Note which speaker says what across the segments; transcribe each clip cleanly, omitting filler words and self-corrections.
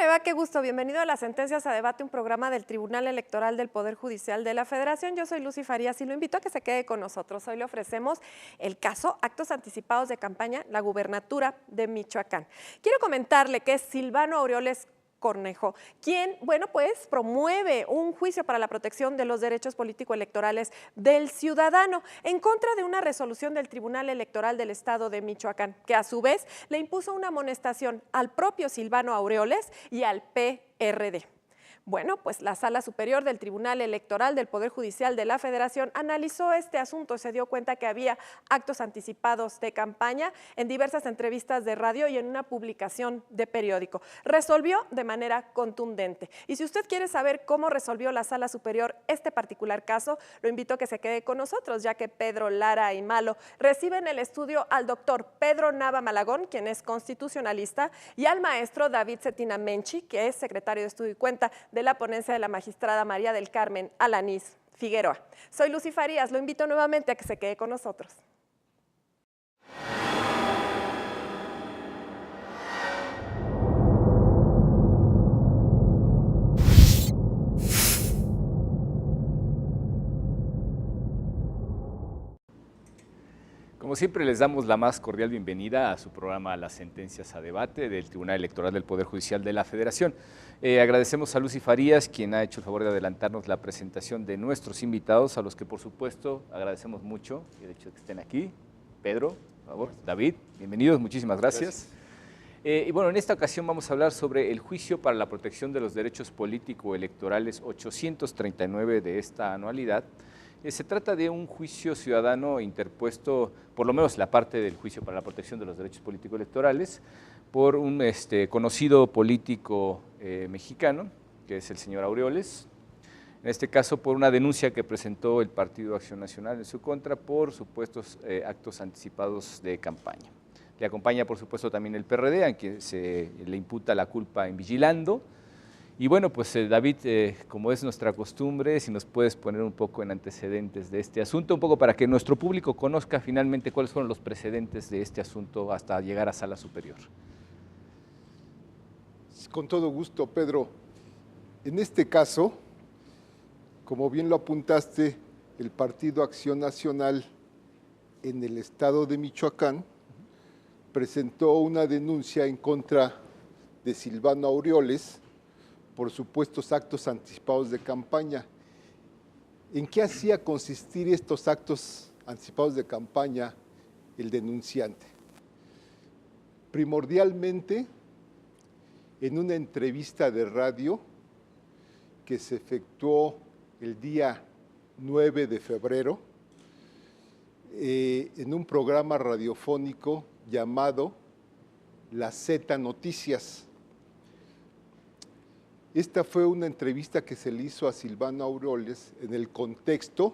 Speaker 1: le va? Qué gusto. Bienvenido a Las Sentencias a Debate, un programa del Tribunal Electoral del Poder Judicial de la Federación. Yo soy Lucy Farías y lo invito a que se quede con nosotros. Hoy le ofrecemos el caso Actos Anticipados de Campaña, la gubernatura de Michoacán. Quiero comentarle que es Silvano Aureoles Cornejo, quien, pues promueve un juicio para la protección de los derechos político-electorales del ciudadano en contra de una resolución del Tribunal Electoral del Estado de Michoacán, que a su vez le impuso una amonestación al propio Silvano Aureoles y al PRD. Bueno, pues la Sala Superior del Tribunal Electoral del Poder Judicial de la Federación analizó este asunto, se dio cuenta que había actos anticipados de campaña en diversas entrevistas de radio y en una publicación de periódico. Resolvió de manera contundente. Y si usted quiere saber cómo resolvió la Sala Superior este particular caso, lo invito a que se quede con nosotros, ya que Pedro Lara y Malo recibe en el estudio al doctor Pedro Nava Malagón, quien es constitucionalista, y al maestro David Cetina Menchi, que es secretario de Estudio y Cuenta de la ponencia de la magistrada María del Carmen Alanís Figueroa. Soy Lucy Farías, lo invito nuevamente a que se quede con nosotros.
Speaker 2: Como siempre, les damos la más cordial bienvenida a su programa Las Sentencias a Debate del Tribunal Electoral del Poder Judicial de la Federación. Agradecemos a Lucy Farías, quien ha hecho el favor de adelantarnos la presentación de nuestros invitados, a los que por supuesto agradecemos mucho el hecho de que estén aquí. Pedro, por favor, David, bienvenidos, muchísimas gracias. Y bueno, en esta ocasión vamos a hablar sobre el juicio para la protección de los derechos político-electorales 839 de esta anualidad. Se trata de un juicio ciudadano interpuesto, por lo menos la parte del juicio para la protección de los derechos político-electorales, por un conocido político mexicano, que es el señor Aureoles, en este caso por una denuncia que presentó el Partido Acción Nacional en su contra por supuestos actos anticipados de campaña. Le acompaña, por supuesto, también el PRD, a quien se le imputa la culpa en vigilando. Y bueno, pues David, como es nuestra costumbre, si nos puedes poner un poco en antecedentes de este asunto, un poco para que nuestro público conozca finalmente cuáles fueron los precedentes de este asunto hasta llegar a Sala Superior.
Speaker 3: Con todo gusto, Pedro. En este caso, como bien lo apuntaste, el Partido Acción Nacional en el estado de Michoacán presentó una denuncia en contra de Silvano Aureoles por supuestos actos anticipados de campaña. ¿En qué hacía consistir estos actos anticipados de campaña el denunciante? Primordialmente, en una entrevista de radio que se efectuó el día 9 de febrero, en un programa radiofónico llamado La Z Noticias. Esta fue una entrevista que se le hizo a Silvano Aureoles en el contexto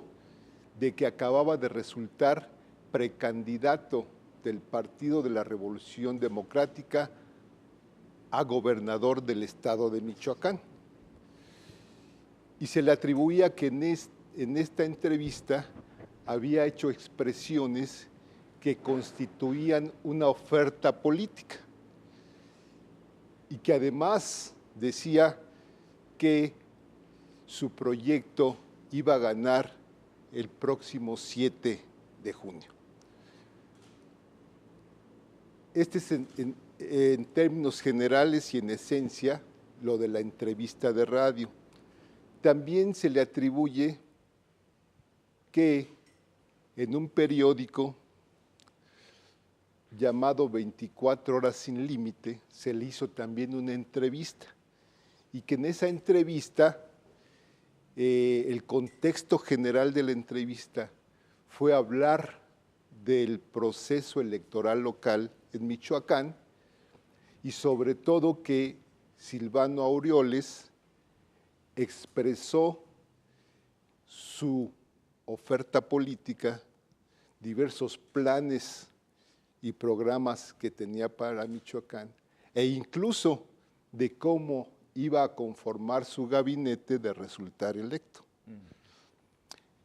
Speaker 3: de que acababa de resultar precandidato del Partido de la Revolución Democrática a gobernador del estado de Michoacán. Y se le atribuía que en esta entrevista había hecho expresiones que constituían una oferta política y que además decía que su proyecto iba a ganar el próximo 7 de junio. Este es en términos generales y en esencia lo de la entrevista de radio. También se le atribuye que en un periódico llamado 24 Horas Sin Límite se le hizo también una entrevista y que en esa entrevista el contexto general de la entrevista fue hablar del proceso electoral local en Michoacán y sobre todo que Silvano Aureoles expresó su oferta política, diversos planes y programas que tenía para Michoacán e incluso de cómo iba a conformar su gabinete de resultar electo.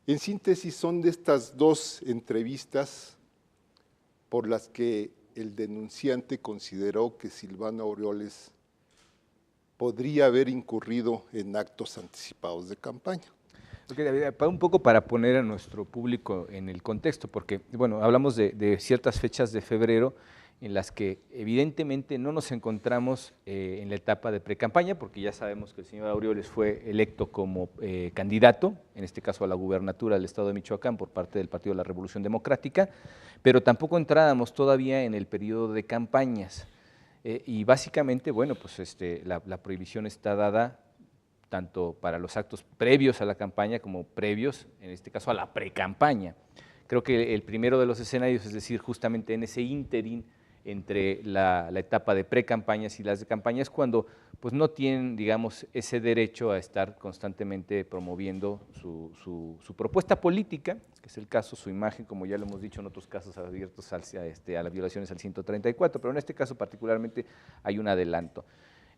Speaker 3: En síntesis, son de estas dos entrevistas por las que el denunciante consideró que Silvano Aureoles podría haber incurrido en actos anticipados de campaña.
Speaker 2: Okay, David, un poco para poner a nuestro público en el contexto, porque bueno, hablamos de ciertas fechas de febrero en las que evidentemente no nos encontramos en la etapa de precampaña, porque ya sabemos que el señor Aureoles fue electo como candidato, en este caso a la gubernatura del estado de Michoacán por parte del Partido de la Revolución Democrática, pero tampoco entrábamos todavía en el periodo de campañas. Y básicamente, bueno, pues la prohibición está dada tanto para los actos previos a la campaña como previos, en este caso, a la precampaña. Creo que el primero de los escenarios, es decir, justamente en ese ínterin entre la etapa de precampañas y las de campañas, cuando pues, no tienen, digamos, ese derecho a estar constantemente promoviendo su propuesta política, que es el caso, su imagen, como ya lo hemos dicho en otros casos abiertos a las violaciones al 134, pero en este caso particularmente hay un adelanto.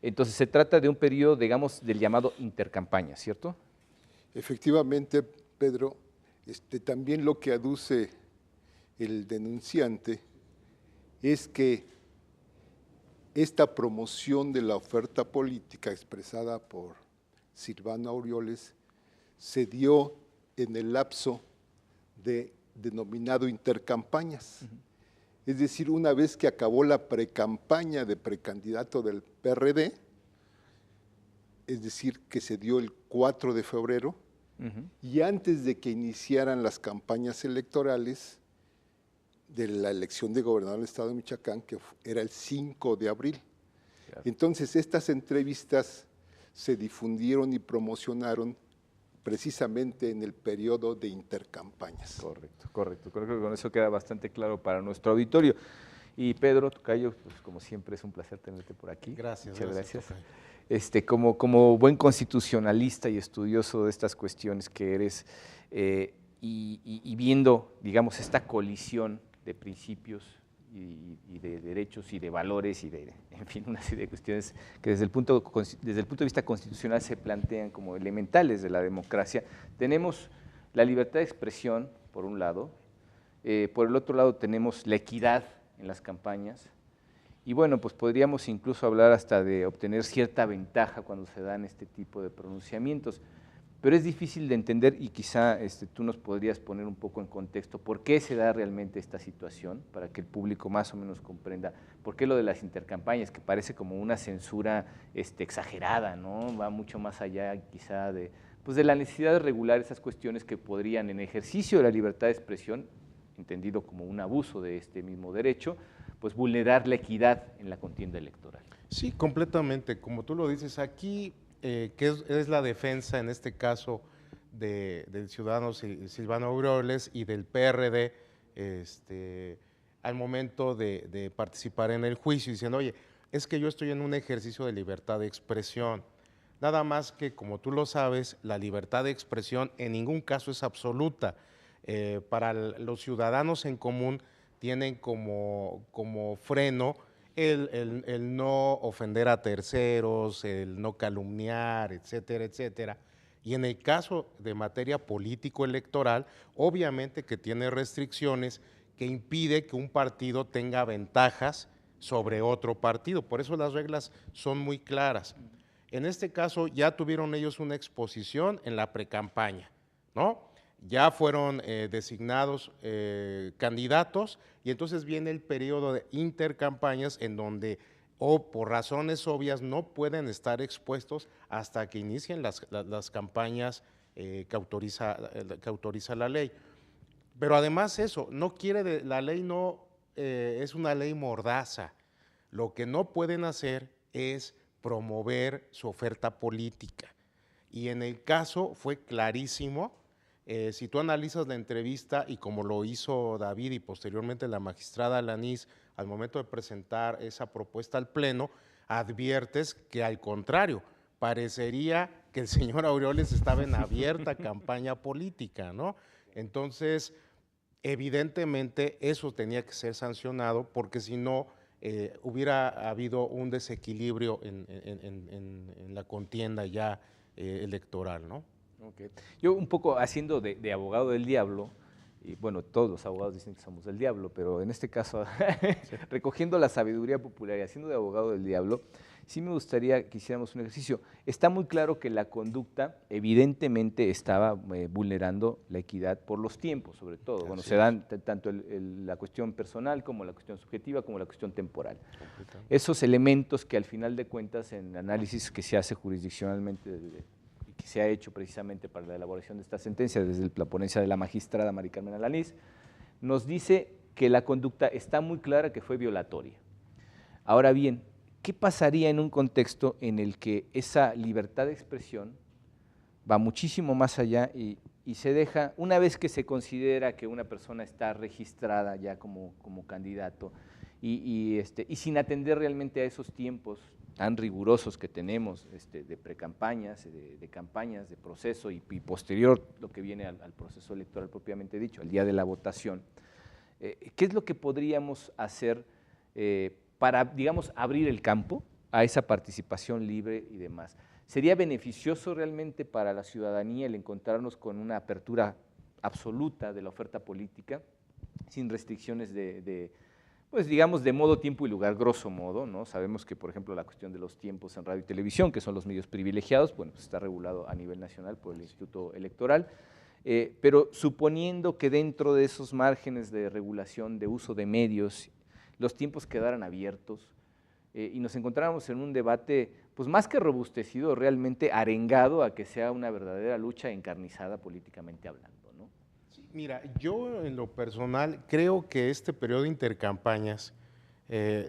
Speaker 2: Entonces se trata de un periodo, digamos, del llamado intercampaña, ¿cierto?
Speaker 3: Efectivamente, Pedro, también lo que aduce el denunciante es que esta promoción de la oferta política expresada por Silvano Aureoles se dio en el lapso de denominado intercampañas. Es decir, una vez que acabó la precampaña de precandidato del PRD, es decir, que se dio el 4 de febrero, y antes de que iniciaran las campañas electorales de la elección de gobernador del estado de Michoacán, que era el 5 de abril. Claro. Entonces, estas entrevistas se difundieron y promocionaron precisamente en el periodo de intercampañas.
Speaker 2: Correcto, correcto. Creo que con eso queda bastante claro para nuestro auditorio. Y Pedro Tocayo, pues como siempre es un placer tenerte por aquí.
Speaker 4: Gracias.
Speaker 2: Muchas gracias. Como buen constitucionalista y estudioso de estas cuestiones que eres, y viendo, digamos, esta colisión de principios y de derechos y de valores y de, en fin, una serie de cuestiones que desde el punto de vista constitucional se plantean como elementales de la democracia. Tenemos la libertad de expresión, por un lado, por el otro lado tenemos la equidad en las campañas, y bueno, pues podríamos incluso hablar hasta de obtener cierta ventaja cuando se dan este tipo de pronunciamientos, pero es difícil de entender y quizá tú nos podrías poner un poco en contexto por qué se da realmente esta situación, para que el público más o menos comprenda por qué lo de las intercampañas, que parece como una censura exagerada, ¿no? Va mucho más allá quizá de la necesidad de regular esas cuestiones que podrían, en ejercicio de la libertad de expresión, entendido como un abuso de este mismo derecho, pues vulnerar la equidad en la contienda electoral.
Speaker 4: Sí, completamente. Como tú lo dices, aquí que es la defensa, en este caso, del ciudadano Silvano Aureoles y del PRD, al momento de participar en el juicio, diciendo, oye, es que yo estoy en un ejercicio de libertad de expresión. Nada más que, como tú lo sabes, la libertad de expresión en ningún caso es absoluta. Para los ciudadanos en común tienen como freno el no ofender a terceros, el no calumniar, etcétera, etcétera. Y en el caso de materia político-electoral, obviamente que tiene restricciones que impide que un partido tenga ventajas sobre otro partido. Por eso las reglas son muy claras. En este caso ya tuvieron ellos una exposición en la precampaña, ¿no? Ya fueron designados candidatos y entonces viene el periodo de intercampañas en donde por razones obvias no pueden estar expuestos hasta que inicien las campañas que autoriza la ley. Pero además eso, la ley no es una ley mordaza. Lo que no pueden hacer es promover su oferta política. Y en el caso fue clarísimo. Si tú analizas la entrevista y como lo hizo David y posteriormente la magistrada Alanís al momento de presentar esa propuesta al Pleno, adviertes que al contrario, parecería que el señor Aureoles estaba en abierta campaña política, ¿no? Entonces, evidentemente eso tenía que ser sancionado porque si no hubiera habido un desequilibrio en la contienda ya electoral, ¿no?
Speaker 2: Okay. Yo un poco haciendo de abogado del diablo, y bueno, todos los abogados dicen que somos del diablo, pero en este caso, recogiendo la sabiduría popular y haciendo de abogado del diablo, sí me gustaría que hiciéramos un ejercicio. Está muy claro que la conducta evidentemente estaba vulnerando la equidad por los tiempos, sobre todo. Bueno, se dan tanto la cuestión personal como la cuestión subjetiva como la cuestión temporal. Esos elementos que al final de cuentas en el análisis que se hace jurisdiccionalmente y que se ha hecho precisamente para la elaboración de esta sentencia desde la ponencia de la magistrada Mari Carmen Alanís, nos dice que la conducta está muy clara que fue violatoria. Ahora bien, ¿qué pasaría en un contexto en el que esa libertad de expresión va muchísimo más allá y se deja, una vez que se considera que una persona está registrada ya como candidato y sin atender realmente a esos tiempos tan rigurosos que tenemos de precampañas, de campañas, de proceso y posterior lo que viene al proceso electoral propiamente dicho, al día de la votación? ¿Qué es lo que podríamos hacer para, digamos, abrir el campo a esa participación libre y demás? ¿Sería beneficioso realmente para la ciudadanía el encontrarnos con una apertura absoluta de la oferta política, sin restricciones pues digamos, de modo, tiempo y lugar, grosso modo, ¿no? Sabemos que, por ejemplo, la cuestión de los tiempos en radio y televisión, que son los medios privilegiados, bueno, pues está regulado a nivel nacional por el Instituto Electoral, pero suponiendo que dentro de esos márgenes de regulación de uso de medios, los tiempos quedaran abiertos y nos encontráramos en un debate, pues más que robustecido, realmente arengado a que sea una verdadera lucha encarnizada políticamente hablando.
Speaker 4: Mira, yo en lo personal creo que este periodo de intercampañas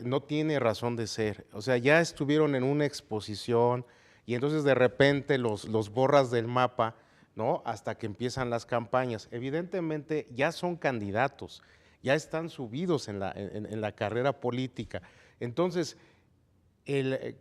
Speaker 4: no tiene razón de ser. O sea, ya estuvieron en una exposición y entonces de repente los borras del mapa, ¿no? Hasta que empiezan las campañas. Evidentemente ya son candidatos, ya están subidos en la carrera política. Entonces,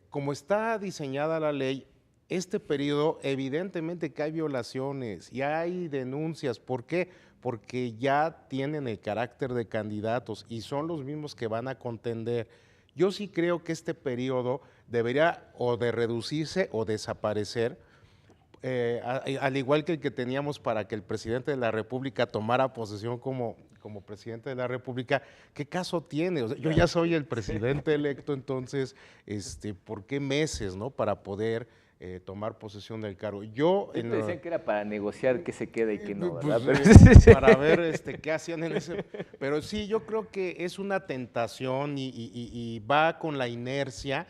Speaker 4: como está diseñada la ley, este periodo evidentemente que hay violaciones y hay denuncias. ¿Por qué? Porque ya tienen el carácter de candidatos y son los mismos que van a contender. Yo sí creo que este periodo debería o de reducirse o desaparecer, al igual que el que teníamos para que el presidente de la República tomara posesión como presidente de la República. ¿Qué caso tiene? O sea, yo ya soy el presidente electo, entonces, ¿por qué meses, no? Para poder tomar posesión del cargo.
Speaker 2: Te decían que era para negociar qué se queda y qué no, ¿verdad?
Speaker 4: Pues, para ver qué hacían en ese. Pero sí, yo creo que es una tentación y va con la inercia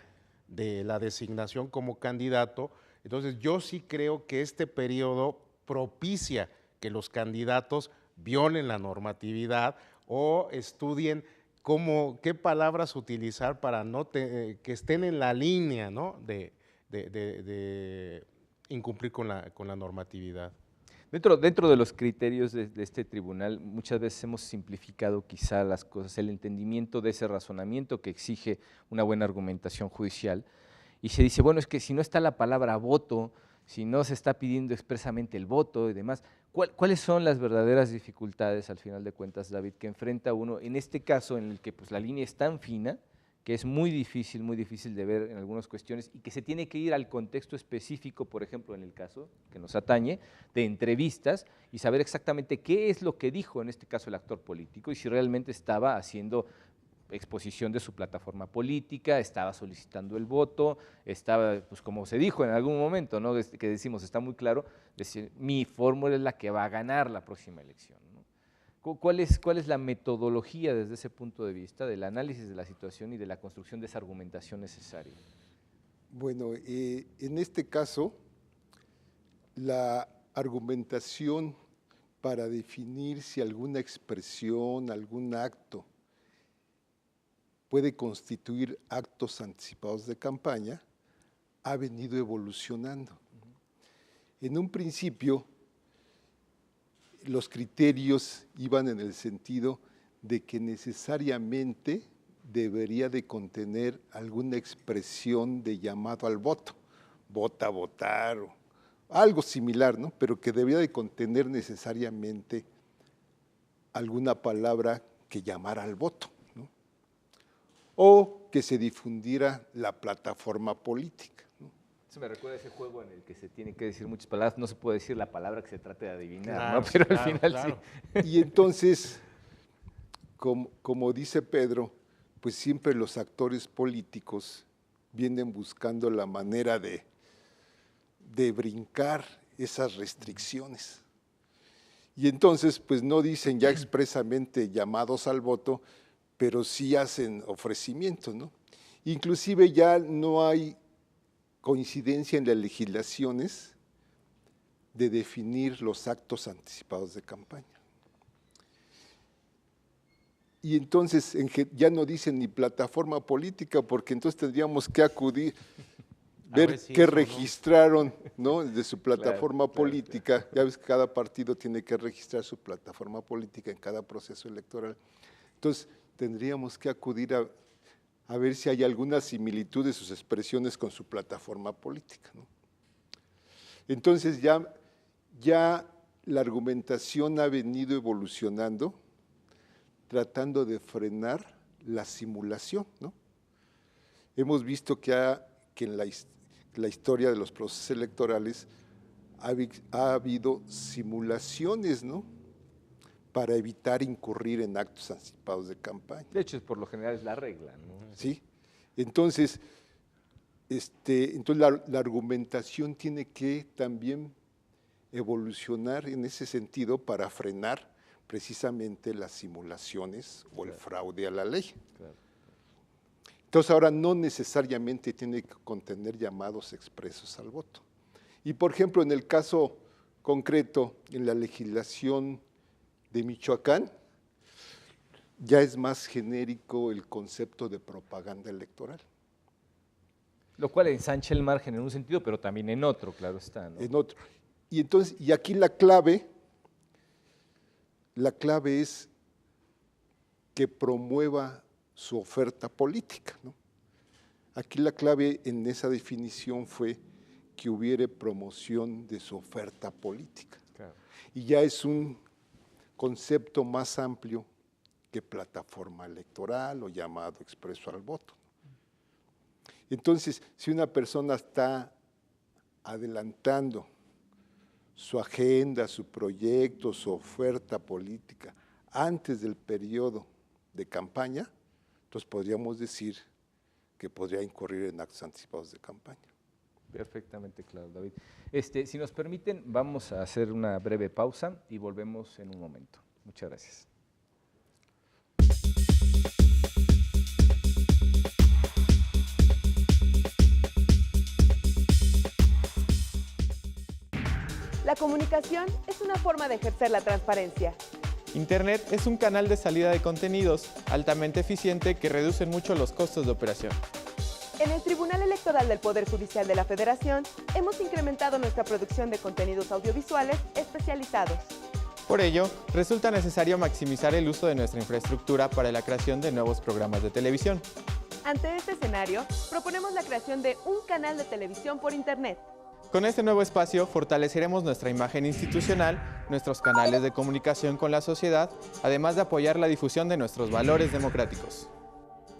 Speaker 4: de la designación como candidato. Entonces, yo sí creo que este periodo propicia que los candidatos violen la normatividad o estudien qué palabras utilizar para que estén en la línea, ¿no? de incumplir con la normatividad.
Speaker 2: Dentro de los criterios de este tribunal, muchas veces hemos simplificado quizá las cosas, el entendimiento de ese razonamiento que exige una buena argumentación judicial, y se dice, bueno, es que si no está la palabra voto, si no se está pidiendo expresamente el voto y demás, ¿cuáles son las verdaderas dificultades, al final de cuentas, David, que enfrenta uno en este caso en el que pues, la línea es tan fina, que es muy difícil de ver en algunas cuestiones y que se tiene que ir al contexto específico, por ejemplo, en el caso que nos atañe, de entrevistas y saber exactamente qué es lo que dijo en este caso el actor político y si realmente estaba haciendo exposición de su plataforma política, estaba solicitando el voto, estaba, pues como se dijo en algún momento, ¿no? Que decimos, está muy claro, decir, mi fórmula es la que va a ganar la próxima elección, ¿no? ¿Cuál es la metodología desde ese punto de vista del análisis de la situación y de la construcción de esa argumentación necesaria?
Speaker 3: Bueno, en este caso, la argumentación para definir si alguna expresión, algún acto puede constituir actos anticipados de campaña, ha venido evolucionando. En un principio, los criterios iban en el sentido de que necesariamente debería de contener alguna expresión de llamado al voto, vota, votar, o algo similar, ¿no? Pero que debía de contener necesariamente alguna palabra que llamara al voto, ¿no? O que se difundiera la plataforma política.
Speaker 2: Eso me recuerda a ese juego en el que se tiene que decir muchas palabras, no se puede decir la palabra que se trate de adivinar,
Speaker 4: claro,
Speaker 2: ¿no? Pero
Speaker 4: claro,
Speaker 2: al final
Speaker 4: claro.
Speaker 2: sí.
Speaker 3: Y entonces, como dice Pedro, pues siempre los actores políticos vienen buscando la manera de brincar esas restricciones. Y entonces, pues no dicen ya expresamente llamados al voto, pero sí hacen ofrecimientos, ¿no? Inclusive ya no hay coincidencia en las legislaciones de definir los actos anticipados de campaña. Y entonces ya no dicen ni plataforma política, porque entonces tendríamos que acudir, ver qué registraron, ¿no? De su plataforma política. Claro. Ya ves que cada partido tiene que registrar su plataforma política en cada proceso electoral. Entonces, tendríamos que acudir a ver si hay alguna similitud de sus expresiones con su plataforma política, ¿no? Entonces, ya la argumentación ha venido evolucionando, tratando de frenar la simulación, ¿no? Hemos visto que en la historia de los procesos electorales ha habido simulaciones, ¿no? Para evitar incurrir en actos anticipados de campaña.
Speaker 2: De hecho, por lo general es la regla, ¿no?
Speaker 3: Sí. Entonces, la argumentación tiene que también evolucionar en ese sentido para frenar precisamente las simulaciones o el fraude a la ley. Claro. Entonces ahora no necesariamente tiene que contener llamados expresos al voto. Y por ejemplo, en el caso concreto, en la legislación de Michoacán, ya es más genérico el concepto de propaganda electoral.
Speaker 2: Lo cual ensancha el margen en un sentido, pero también en otro, claro está, ¿no?
Speaker 3: En otro. Y aquí la clave es que promueva su oferta política, ¿no? Aquí la clave en esa definición fue que hubiere promoción de su oferta política. Claro. Y ya es un concepto más amplio que plataforma electoral o llamado expreso al voto. Entonces, si una persona está adelantando su agenda, su proyecto, su oferta política antes del periodo de campaña, entonces podríamos decir que podría incurrir en actos anticipados de campaña.
Speaker 2: Perfectamente claro, David. Si nos permiten, vamos a hacer una breve pausa y volvemos en un momento. Muchas gracias.
Speaker 1: La comunicación es una forma de ejercer la transparencia.
Speaker 5: Internet es un canal de salida de contenidos altamente eficiente que reduce mucho los costos de operación.
Speaker 1: En el Tribunal Electoral del Poder Judicial de la Federación hemos incrementado nuestra producción de contenidos audiovisuales especializados.
Speaker 5: Por ello, resulta necesario maximizar el uso de nuestra infraestructura para la creación de nuevos programas de televisión.
Speaker 1: Ante este escenario, proponemos la creación de un canal de televisión por Internet.
Speaker 5: Con este nuevo espacio fortaleceremos nuestra imagen institucional, nuestros canales de comunicación con la sociedad, además de apoyar la difusión de nuestros valores democráticos.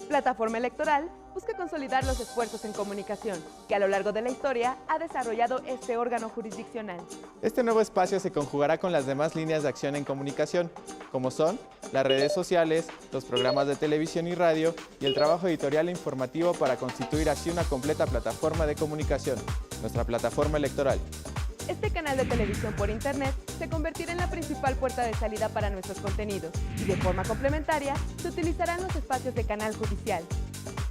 Speaker 1: Plataforma Electoral busca consolidar los esfuerzos en comunicación que a lo largo de la historia ha desarrollado este órgano jurisdiccional.
Speaker 5: Este nuevo espacio se conjugará con las demás líneas de acción en comunicación, como son las redes sociales, los programas de televisión y radio y el trabajo editorial e informativo para constituir así una completa plataforma de comunicación, nuestra plataforma electoral.
Speaker 1: Este canal de televisión por Internet se convertirá en la principal puerta de salida para nuestros contenidos y de forma complementaria se utilizarán los espacios de canal judicial.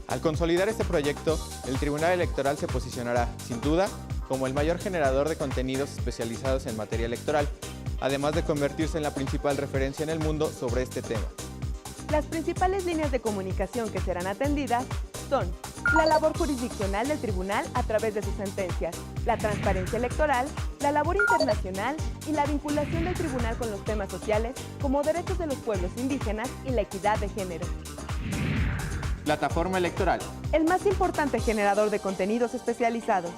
Speaker 5: Al consolidar este proyecto, el Tribunal Electoral se posicionará, sin duda, como el mayor generador de contenidos especializados en materia electoral, además de convertirse en la principal referencia en el mundo sobre este tema.
Speaker 1: Las principales líneas de comunicación que serán atendidas son la labor jurisdiccional del tribunal a través de sus sentencias, la transparencia electoral, la labor internacional y la vinculación del tribunal con los temas sociales como derechos de los pueblos indígenas y la equidad de género.
Speaker 5: Plataforma Electoral.
Speaker 1: El más importante generador de contenidos especializados.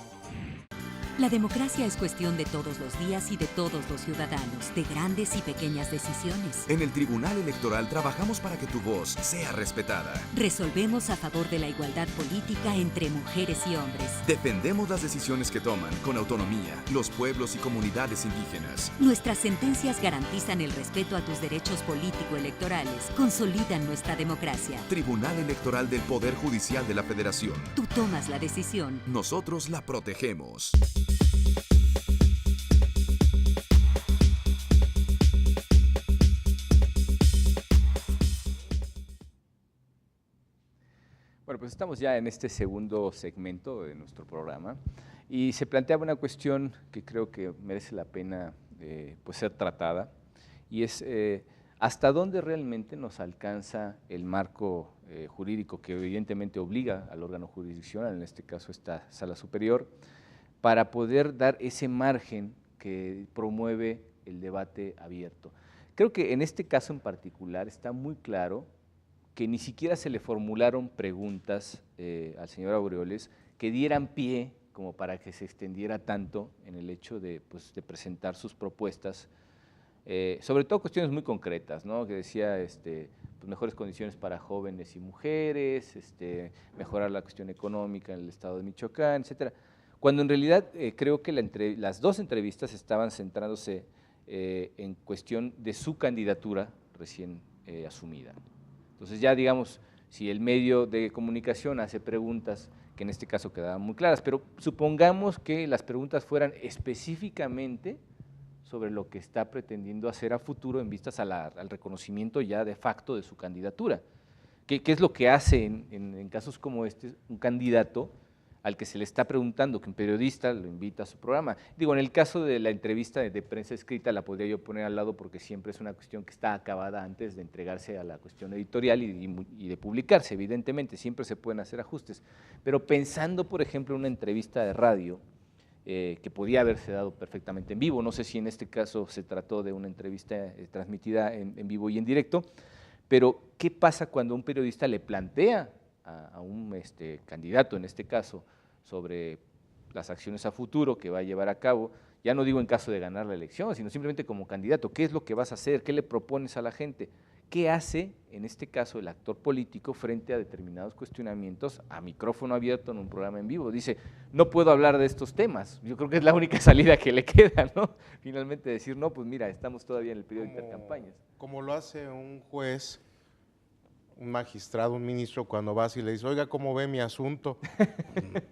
Speaker 6: La democracia es cuestión de todos los días y de todos los ciudadanos, de grandes y pequeñas decisiones.
Speaker 7: En el Tribunal Electoral trabajamos para que tu voz sea respetada.
Speaker 6: Resolvemos a favor de la igualdad política entre mujeres y hombres.
Speaker 7: Defendemos las decisiones que toman con autonomía los pueblos y comunidades indígenas.
Speaker 6: Nuestras sentencias garantizan el respeto a tus derechos político-electorales, consolidan nuestra democracia.
Speaker 7: Tribunal Electoral del Poder Judicial de la Federación.
Speaker 6: Tú tomas la decisión.
Speaker 7: Nosotros la protegemos.
Speaker 2: Bueno, pues estamos ya en este segundo segmento de nuestro programa y se planteaba una cuestión que creo que merece la pena pues ser tratada, y es hasta dónde realmente nos alcanza el marco jurídico que evidentemente obliga al órgano jurisdiccional, en este caso esta Sala Superior, para poder dar ese margen que promueve el debate abierto. Creo que en este caso en particular está muy claro que ni siquiera se le formularon preguntas al señor Aureoles que dieran pie como para que se extendiera tanto en el hecho de, pues, de presentar sus propuestas, sobre todo cuestiones muy concretas, ¿no? Que decía pues mejores condiciones para jóvenes y mujeres, mejorar la cuestión económica en el estado de Michoacán, etcétera. Cuando en realidad creo que las dos entrevistas estaban centrándose en cuestión de su candidatura recién asumida. Entonces ya digamos, si el medio de comunicación hace preguntas que en este caso quedaban muy claras, pero supongamos que las preguntas fueran específicamente sobre lo que está pretendiendo hacer a futuro en vistas al reconocimiento ya de facto de su candidatura. ¿Qué es lo que hace en casos como este un candidato al que se le está preguntando, que un periodista lo invita a su programa? Digo, en el caso de la entrevista de prensa escrita la podría yo poner al lado porque siempre es una cuestión que está acabada antes de entregarse a la cuestión editorial y de publicarse, evidentemente, siempre se pueden hacer ajustes. Pero pensando, por ejemplo, en una entrevista de radio, que podía haberse dado perfectamente en vivo, no sé si en este caso se trató de una entrevista transmitida en vivo y en directo, pero ¿qué pasa cuando un periodista le plantea a un candidato, en este caso, sobre las acciones a futuro que va a llevar a cabo? Ya no digo en caso de ganar la elección, sino simplemente como candidato, ¿qué es lo que vas a hacer? ¿Qué le propones a la gente? ¿Qué hace, en este caso, el actor político frente a determinados cuestionamientos a micrófono abierto en un programa en vivo? Dice, no puedo hablar de estos temas. Yo creo que es la única salida que le queda, ¿no? Finalmente decir, no, pues mira, estamos todavía en el periodo de intercampañas.
Speaker 4: Como lo hace un juez, un magistrado, un ministro, cuando vas y le dices, oiga, ¿cómo ve mi asunto?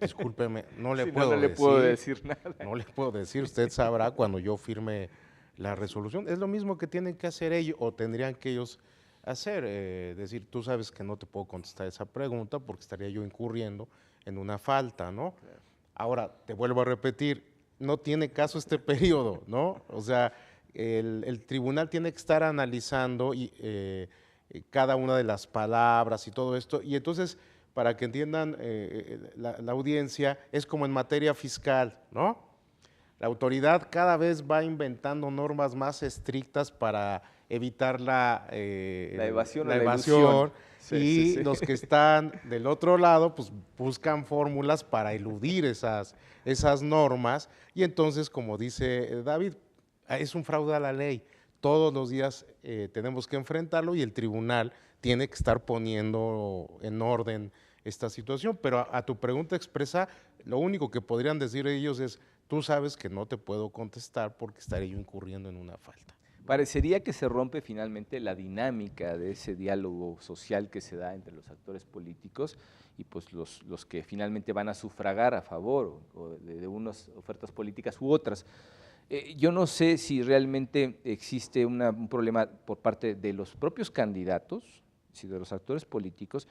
Speaker 4: Discúlpeme, no le puedo
Speaker 2: decir nada.
Speaker 4: No le puedo decir, usted sabrá cuando yo firme la resolución. Es lo mismo que tienen que hacer ellos, o tendrían que ellos hacer, decir, tú sabes que no te puedo contestar esa pregunta porque estaría yo incurriendo en una falta, ¿no? Claro. Ahora, te vuelvo a repetir, no tiene caso este periodo, ¿no? O sea, el tribunal tiene que estar analizando cada una de las palabras y todo esto, y entonces, para que entiendan la audiencia, es como en materia fiscal, ¿no? La autoridad cada vez va inventando normas más estrictas para evitar la
Speaker 2: evasión,
Speaker 4: y los que están del otro lado pues buscan fórmulas para eludir esas normas, y entonces, como dice David, es un fraude a la ley. Todos los días tenemos que enfrentarlo y el tribunal tiene que estar poniendo en orden esta situación. Pero a tu pregunta expresa, lo único que podrían decir ellos es, tú sabes que no te puedo contestar porque estaré yo incurriendo en una falta.
Speaker 2: Parecería que se rompe finalmente la dinámica de ese diálogo social que se da entre los actores políticos y pues los que finalmente van a sufragar a favor de unas ofertas políticas u otras. Yo no sé si realmente existe un problema por parte de los propios candidatos, de los actores políticos,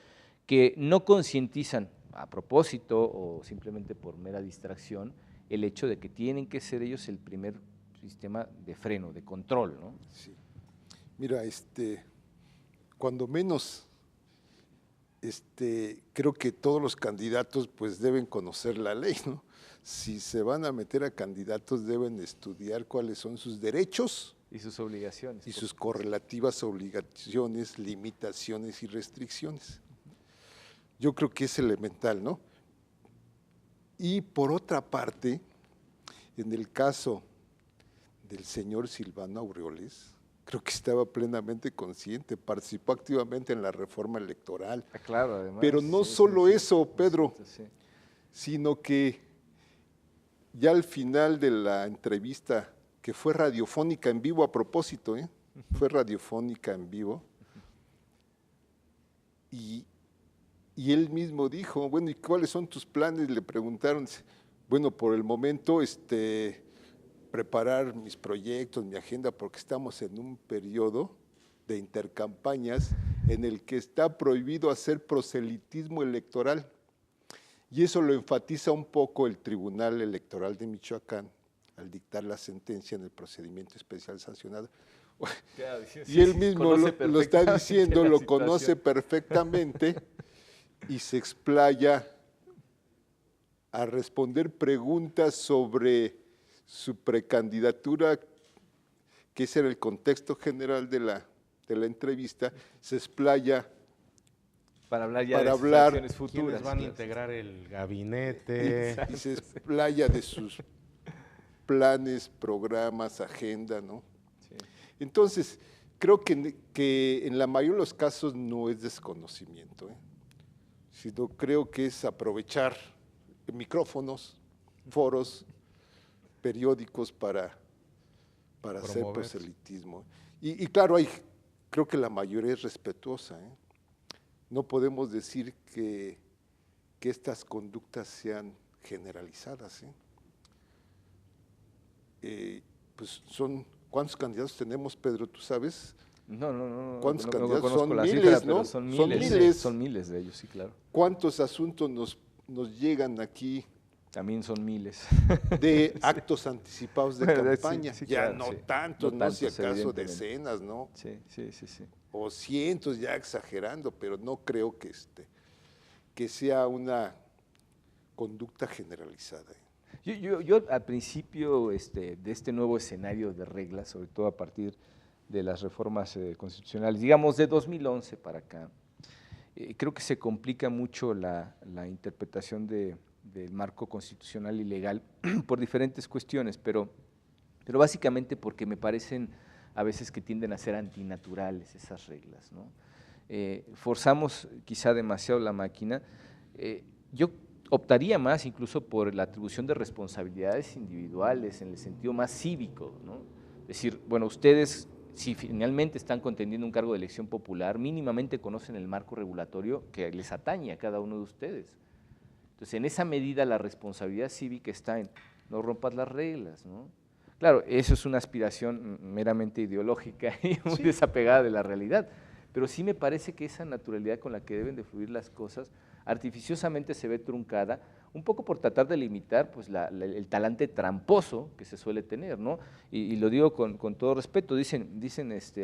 Speaker 2: que no concientizan a propósito o simplemente por mera distracción el hecho de que tienen que ser ellos el primer sistema de freno, de control, ¿no?
Speaker 3: Sí. Mira, cuando menos, creo que todos los candidatos pues deben conocer la ley, ¿no? Si se van a meter a candidatos deben estudiar cuáles son sus derechos
Speaker 2: y sus obligaciones.
Speaker 3: Y sus correlativas obligaciones, limitaciones y restricciones. Yo creo que es elemental, ¿no? Y por otra parte, En el caso del señor Silvano Aureoles, creo que estaba plenamente consciente, participó activamente en la reforma electoral.
Speaker 2: Claro, además.
Speaker 3: Pero no solo eso, Pedro, sino que ya al final de la entrevista, que fue radiofónica en vivo a propósito, fue radiofónica en vivo, y él mismo dijo, bueno, ¿y cuáles son tus planes? Le preguntaron, bueno, por el momento, preparar mis proyectos, mi agenda, porque estamos en un periodo de intercampañas en el que está prohibido hacer proselitismo electoral. Y eso lo enfatiza un poco el Tribunal Electoral de Michoacán al dictar la sentencia en el procedimiento especial sancionado. Y él mismo lo está diciendo, lo conoce perfectamente y se explaya a responder preguntas sobre su precandidatura, que ese era el contexto general de la entrevista, se explaya
Speaker 2: para hablar ya
Speaker 3: para
Speaker 2: de sus
Speaker 3: hablar
Speaker 2: acciones futuras.
Speaker 4: ¿Quiénes van a integrar el gabinete?
Speaker 3: y se explaya de sus planes, programas, agenda, ¿no?
Speaker 2: Sí.
Speaker 3: Entonces, creo que en la mayoría de los casos no es desconocimiento, sino creo que es aprovechar micrófonos, foros, periódicos para hacer proselitismo. Y claro, creo que la mayoría es respetuosa. No podemos decir que estas conductas sean generalizadas. Pues ¿cuántos candidatos tenemos, Pedro? ¿Tú sabes?
Speaker 2: No.
Speaker 3: ¿Cuántos
Speaker 2: no
Speaker 3: candidatos?
Speaker 2: conozco
Speaker 3: Son
Speaker 2: la
Speaker 3: miles,
Speaker 2: cifra,
Speaker 3: ¿no?
Speaker 2: pero son miles. Son miles de ellos, sí, claro.
Speaker 3: ¿Cuántos asuntos nos llegan aquí?
Speaker 2: También son miles.
Speaker 3: De actos anticipados de campaña.
Speaker 2: Sí,
Speaker 3: ya
Speaker 2: claro,
Speaker 3: no
Speaker 2: sí.
Speaker 3: tantos,
Speaker 2: No
Speaker 3: no si
Speaker 2: tantos,
Speaker 3: acaso
Speaker 2: evidentemente.
Speaker 3: decenas, ¿no?
Speaker 2: Sí.
Speaker 3: O cientos, ya exagerando, pero no creo que sea una conducta generalizada.
Speaker 2: Yo al principio de este nuevo escenario de reglas, sobre todo a partir de las reformas constitucionales, digamos de 2011 para acá, creo que se complica mucho la interpretación del marco constitucional y legal por diferentes cuestiones, pero básicamente porque me parecen a veces que tienden a ser antinaturales esas reglas, ¿no? Forzamos quizá demasiado la máquina. Yo optaría más incluso por la atribución de responsabilidades individuales en el sentido más cívico, ¿no? Es decir, bueno, ustedes si finalmente están contendiendo un cargo de elección popular, mínimamente conocen el marco regulatorio que les atañe a cada uno de ustedes. Entonces, en esa medida la responsabilidad cívica está en no rompas las reglas, ¿no? Claro, eso es una aspiración meramente ideológica y muy desapegada de la realidad, pero sí me parece que esa naturalidad con la que deben de fluir las cosas artificiosamente se ve truncada, un poco por tratar de limitar pues, el talante tramposo que se suele tener, ¿no? Y lo digo con todo respeto, dicen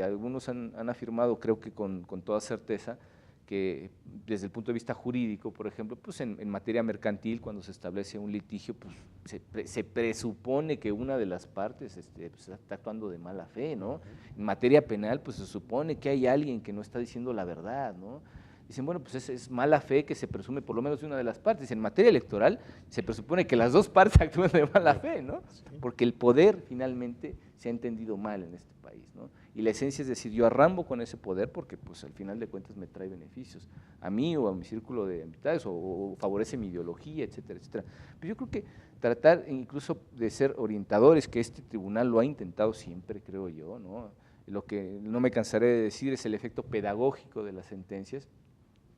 Speaker 2: algunos han afirmado, creo que con toda certeza, que desde el punto de vista jurídico, por ejemplo, pues en materia mercantil, cuando se establece un litigio, pues se presupone que una de las partes pues está actuando de mala fe, ¿no? En materia penal, pues se supone que hay alguien que no está diciendo la verdad, ¿no? Dicen, bueno, pues es mala fe que se presume por lo menos de una de las partes. En materia electoral se presupone que las dos partes actúan de mala fe, ¿no? Porque el poder finalmente se ha entendido mal en este país, ¿no? Y la esencia es decir, yo arrambo con ese poder porque pues al final de cuentas me trae beneficios a mí o a mi círculo de amistades o favorece mi ideología, etcétera, etcétera. Pero yo creo que tratar incluso de ser orientadores, que este tribunal lo ha intentado siempre, creo yo, ¿no? Lo que no me cansaré de decir es el efecto pedagógico de las sentencias.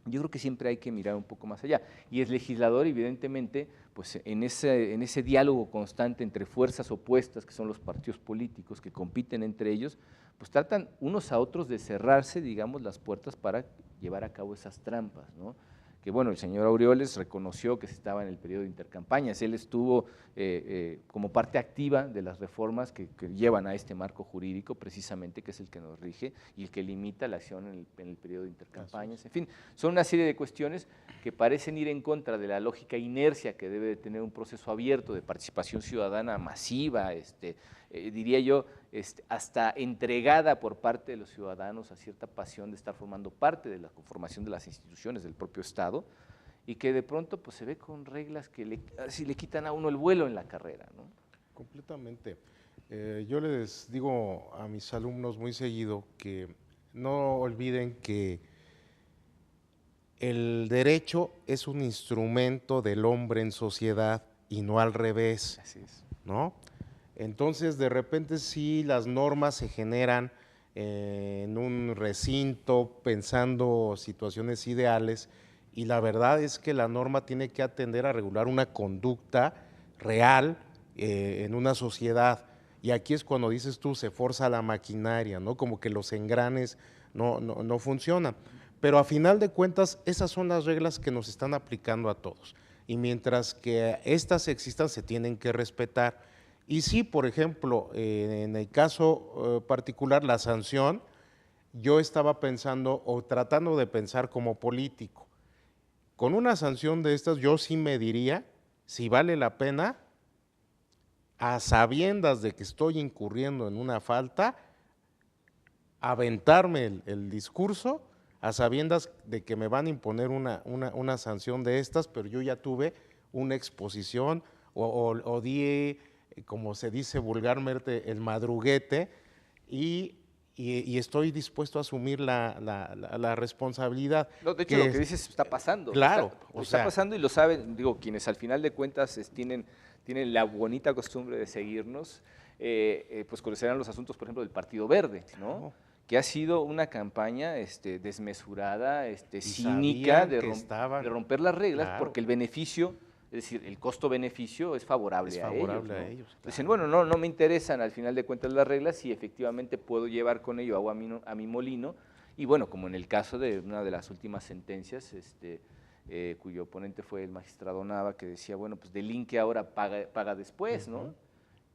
Speaker 2: Yo creo que siempre hay que mirar un poco más allá. Y el legislador, evidentemente, pues en ese diálogo constante entre fuerzas opuestas, que son los partidos políticos, que compiten entre ellos, pues tratan unos a otros de cerrarse, digamos, las puertas para llevar a cabo esas trampas, ¿no? Que bueno, el señor Aureoles reconoció que se estaba en el periodo de intercampañas, él estuvo como parte activa de las reformas que llevan a este marco jurídico precisamente, que es el que nos rige y el que limita la acción en el periodo de intercampañas. En fin, son una serie de cuestiones que parecen ir en contra de la lógica inercia que debe de tener un proceso abierto de participación ciudadana masiva, diría yo, hasta entregada por parte de los ciudadanos a cierta pasión de estar formando parte de la conformación de las instituciones del propio Estado, y que de pronto pues, se ve con reglas que le quitan a uno el vuelo en la carrera, ¿no?
Speaker 4: completamente. Yo les digo a mis alumnos muy seguido que no olviden que el derecho es un instrumento del hombre en sociedad y no al revés.
Speaker 2: Así es.
Speaker 4: ¿No? Entonces, de repente sí las normas se generan en un recinto pensando situaciones ideales y la verdad es que la norma tiene que atender a regular una conducta real en una sociedad. Y aquí es cuando dices tú, se forza la maquinaria, ¿no? Como que los engranes no funcionan. Pero a final de cuentas, esas son las reglas que nos están aplicando a todos. Y mientras que estas existan, se tienen que respetar. Y sí, por ejemplo, en el caso particular, la sanción, yo estaba pensando o tratando de pensar como político. Con una sanción de estas, yo sí me diría si vale la pena, a sabiendas de que estoy incurriendo en una falta, aventarme el discurso, a sabiendas de que me van a imponer una sanción de estas, pero yo ya tuve una exposición o di, como se dice vulgarmente, el madruguete y estoy dispuesto a asumir la responsabilidad.
Speaker 2: No, de hecho, lo que dices está pasando.
Speaker 4: Claro.
Speaker 2: Está pasando y lo saben, digo, quienes al final de cuentas tienen la bonita costumbre de seguirnos, pues conocerán los asuntos, por ejemplo, del Partido Verde, ¿no?
Speaker 4: Claro.
Speaker 2: Que ha sido una campaña desmesurada, cínica, de romper las reglas,
Speaker 4: claro,
Speaker 2: porque el beneficio, es decir, el costo-beneficio es favorable,
Speaker 4: es
Speaker 2: a
Speaker 4: favorable
Speaker 2: ellos.
Speaker 4: a ellos, claro.
Speaker 2: Dicen, bueno, no me interesan al final de cuentas las reglas y efectivamente puedo llevar con ello agua a mi molino. Y bueno, como en el caso de una de las últimas sentencias, cuyo oponente fue el magistrado Nava, que decía, bueno, pues delinque ahora, paga después, ¿no?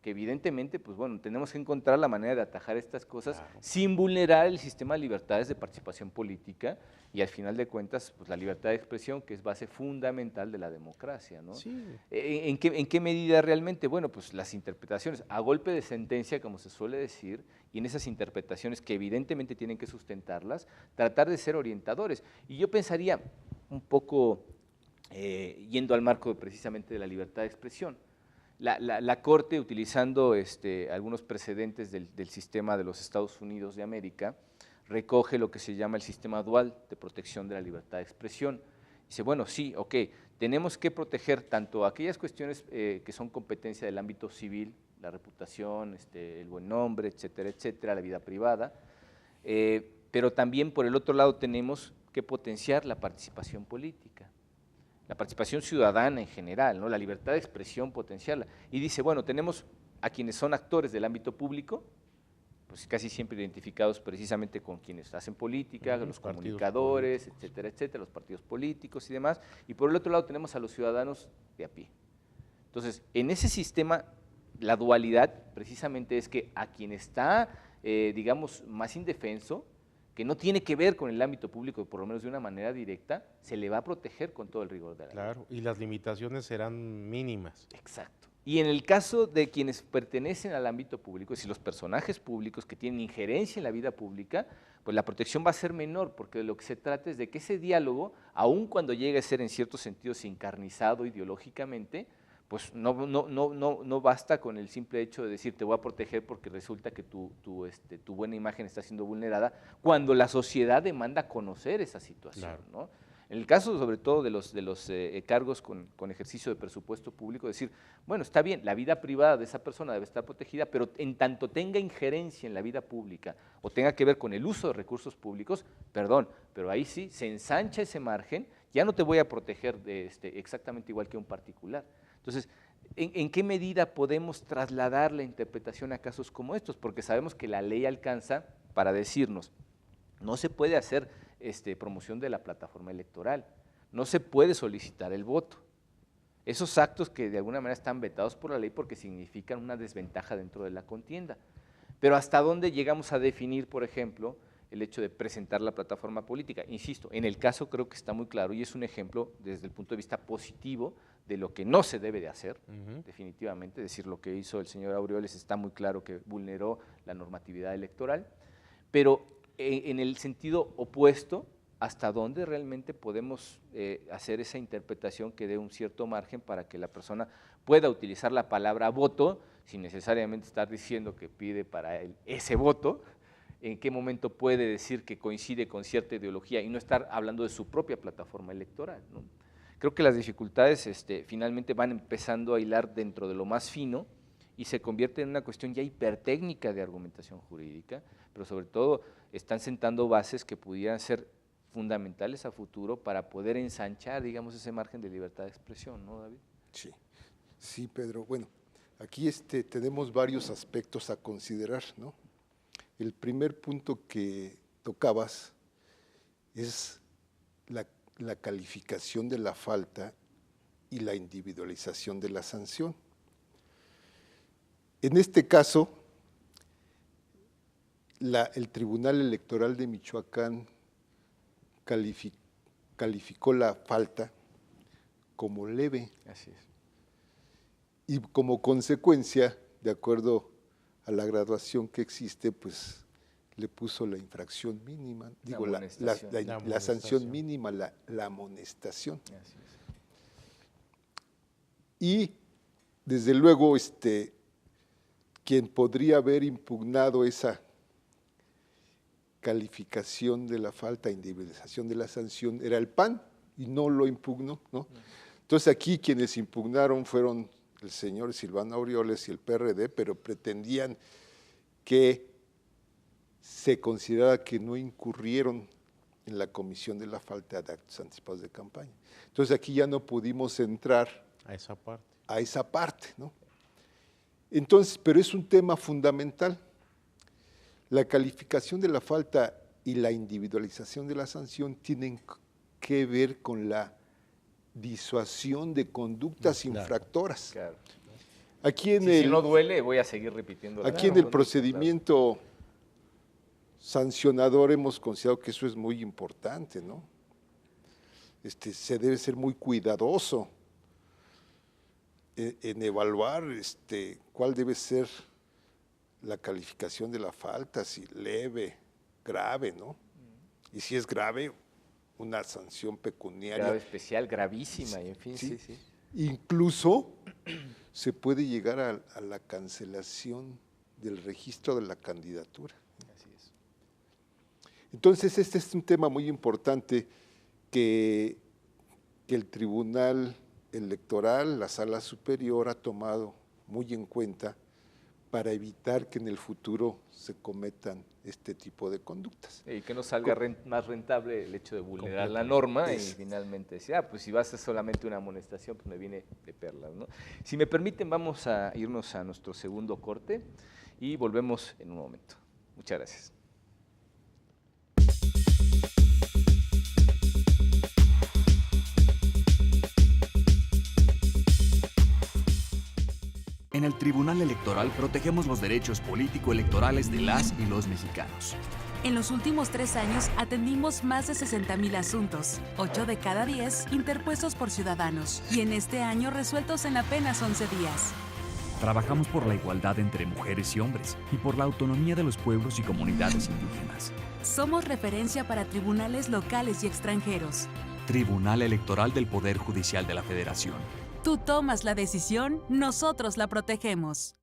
Speaker 2: Que evidentemente, pues bueno, tenemos que encontrar la manera de atajar estas cosas sin vulnerar el sistema de libertades de participación política y al final de cuentas, pues la libertad de expresión, que es base fundamental de la democracia, ¿no?
Speaker 4: Sí.
Speaker 2: ¿En qué medida realmente? Bueno, pues las interpretaciones a golpe de sentencia, como se suele decir, y en esas interpretaciones que evidentemente tienen que sustentarlas, tratar de ser orientadores. Y yo pensaría un poco yendo al marco precisamente de la libertad de expresión. La Corte, utilizando algunos precedentes del sistema de los Estados Unidos de América, recoge lo que se llama el sistema dual de protección de la libertad de expresión. Dice, bueno, sí, ok, tenemos que proteger tanto aquellas cuestiones que son competencia del ámbito civil, la reputación, el buen nombre, etcétera, etcétera, la vida privada, pero también por el otro lado tenemos que potenciar la participación política. La participación ciudadana en general, ¿no? La libertad de expresión, potenciarla. Y dice, bueno, tenemos a quienes son actores del ámbito público, pues casi siempre identificados precisamente con quienes hacen política, los comunicadores, etcétera, etcétera, los partidos políticos y demás, y por el otro lado tenemos a los ciudadanos de a pie. Entonces, en ese sistema, la dualidad precisamente es que a quien está, digamos, más indefenso, que no tiene que ver con el ámbito público, por lo menos de una manera directa, se le va a proteger con todo el rigor de la ley.
Speaker 4: Claro, y las limitaciones serán mínimas.
Speaker 2: Exacto. Y en el caso de quienes pertenecen al ámbito público, es decir, los personajes públicos que tienen injerencia en la vida pública, pues la protección va a ser menor, porque de lo que se trata es de que ese diálogo, aun cuando llegue a ser en ciertos sentidos encarnizado ideológicamente, pues no basta con el simple hecho de decir te voy a proteger porque resulta que tu buena imagen está siendo vulnerada, cuando la sociedad demanda conocer esa situación,
Speaker 4: Claro.
Speaker 2: ¿no? En el caso sobre todo de los cargos con ejercicio de presupuesto público, decir, bueno, está bien, la vida privada de esa persona debe estar protegida, pero en tanto tenga injerencia en la vida pública o tenga que ver con el uso de recursos públicos, perdón, pero ahí sí se ensancha ese margen, ya no te voy a proteger exactamente igual que un particular. Entonces, ¿en qué medida podemos trasladar la interpretación a casos como estos? Porque sabemos que la ley alcanza para decirnos, no se puede hacer promoción de la plataforma electoral, no se puede solicitar el voto. Esos actos que de alguna manera están vetados por la ley porque significan una desventaja dentro de la contienda. Pero ¿hasta dónde llegamos a definir, por ejemplo, el hecho de presentar la plataforma política? Insisto, en el caso creo que está muy claro y es un ejemplo desde el punto de vista positivo de lo que no se debe de hacer, definitivamente, es decir, lo que hizo el señor Aureoles está muy claro que vulneró la normatividad electoral, pero en el sentido opuesto, hasta dónde realmente podemos hacer esa interpretación que dé un cierto margen para que la persona pueda utilizar la palabra voto sin necesariamente estar diciendo que pide para él ese voto, en qué momento puede decir que coincide con cierta ideología y no estar hablando de su propia plataforma electoral, ¿no? Creo que las dificultades finalmente van empezando a hilar dentro de lo más fino y se convierte en una cuestión ya hipertécnica de argumentación jurídica, pero sobre todo están sentando bases que pudieran ser fundamentales a futuro para poder ensanchar, digamos, ese margen de libertad de expresión, ¿no, David?
Speaker 3: Sí, sí, Pedro. Bueno, aquí tenemos varios aspectos a considerar, ¿no? El primer punto que tocabas es la calificación de la falta y la individualización de la sanción. En este caso, el Tribunal Electoral de Michoacán calificó la falta como leve.
Speaker 2: Así es.
Speaker 3: Y como consecuencia, de acuerdo a la graduación que existe, pues le puso la infracción mínima, la sanción mínima, la amonestación.
Speaker 2: Así es.
Speaker 3: Y desde luego quien podría haber impugnado esa calificación de la falta, individualización de la sanción, era el PAN y no lo impugnó, ¿no? Entonces aquí quienes impugnaron fueron el señor Silvano Aureoles y el PRD, pero pretendían que se considerara que no incurrieron en la comisión de la falta de actos anticipados de campaña. Entonces aquí ya no pudimos entrar
Speaker 4: A
Speaker 3: esa parte, ¿no? Entonces, pero es un tema fundamental. La calificación de la falta y la individualización de la sanción tienen que ver con la disuasión de conductas infractoras.
Speaker 2: Claro.
Speaker 3: Aquí
Speaker 2: si no duele, voy a seguir repitiendo.
Speaker 3: Aquí en el procedimiento sancionador hemos considerado que eso es muy importante, ¿no? Se debe ser muy cuidadoso en evaluar cuál debe ser la calificación de la falta, si leve, grave, ¿no? Y si es grave, una sanción pecuniaria.
Speaker 2: Grave, especial, gravísima, y en fin, sí.
Speaker 3: Incluso se puede llegar a la cancelación del registro de la candidatura.
Speaker 2: Así es.
Speaker 3: Entonces, este es un tema muy importante que el Tribunal Electoral, la Sala Superior, ha tomado muy en cuenta para evitar que en el futuro se cometan este tipo de conductas.
Speaker 2: Y que no salga más rentable el hecho de vulnerar la norma y finalmente decir, pues si va a ser solamente una amonestación, pues me viene de perlas, ¿no? Si me permiten, vamos a irnos a nuestro segundo corte y volvemos en un momento. Muchas gracias.
Speaker 7: En el Tribunal Electoral protegemos los derechos político-electorales de las y los mexicanos.
Speaker 8: En los últimos 3 años atendimos más de 60,000 asuntos, 8 de cada 10 interpuestos por ciudadanos, y en este año resueltos en apenas 11 días.
Speaker 9: Trabajamos por la igualdad entre mujeres y hombres y por la autonomía de los pueblos y comunidades indígenas.
Speaker 8: Somos referencia para tribunales locales y extranjeros.
Speaker 9: Tribunal Electoral del Poder Judicial de la Federación.
Speaker 8: Tú tomas la decisión, nosotros la protegemos.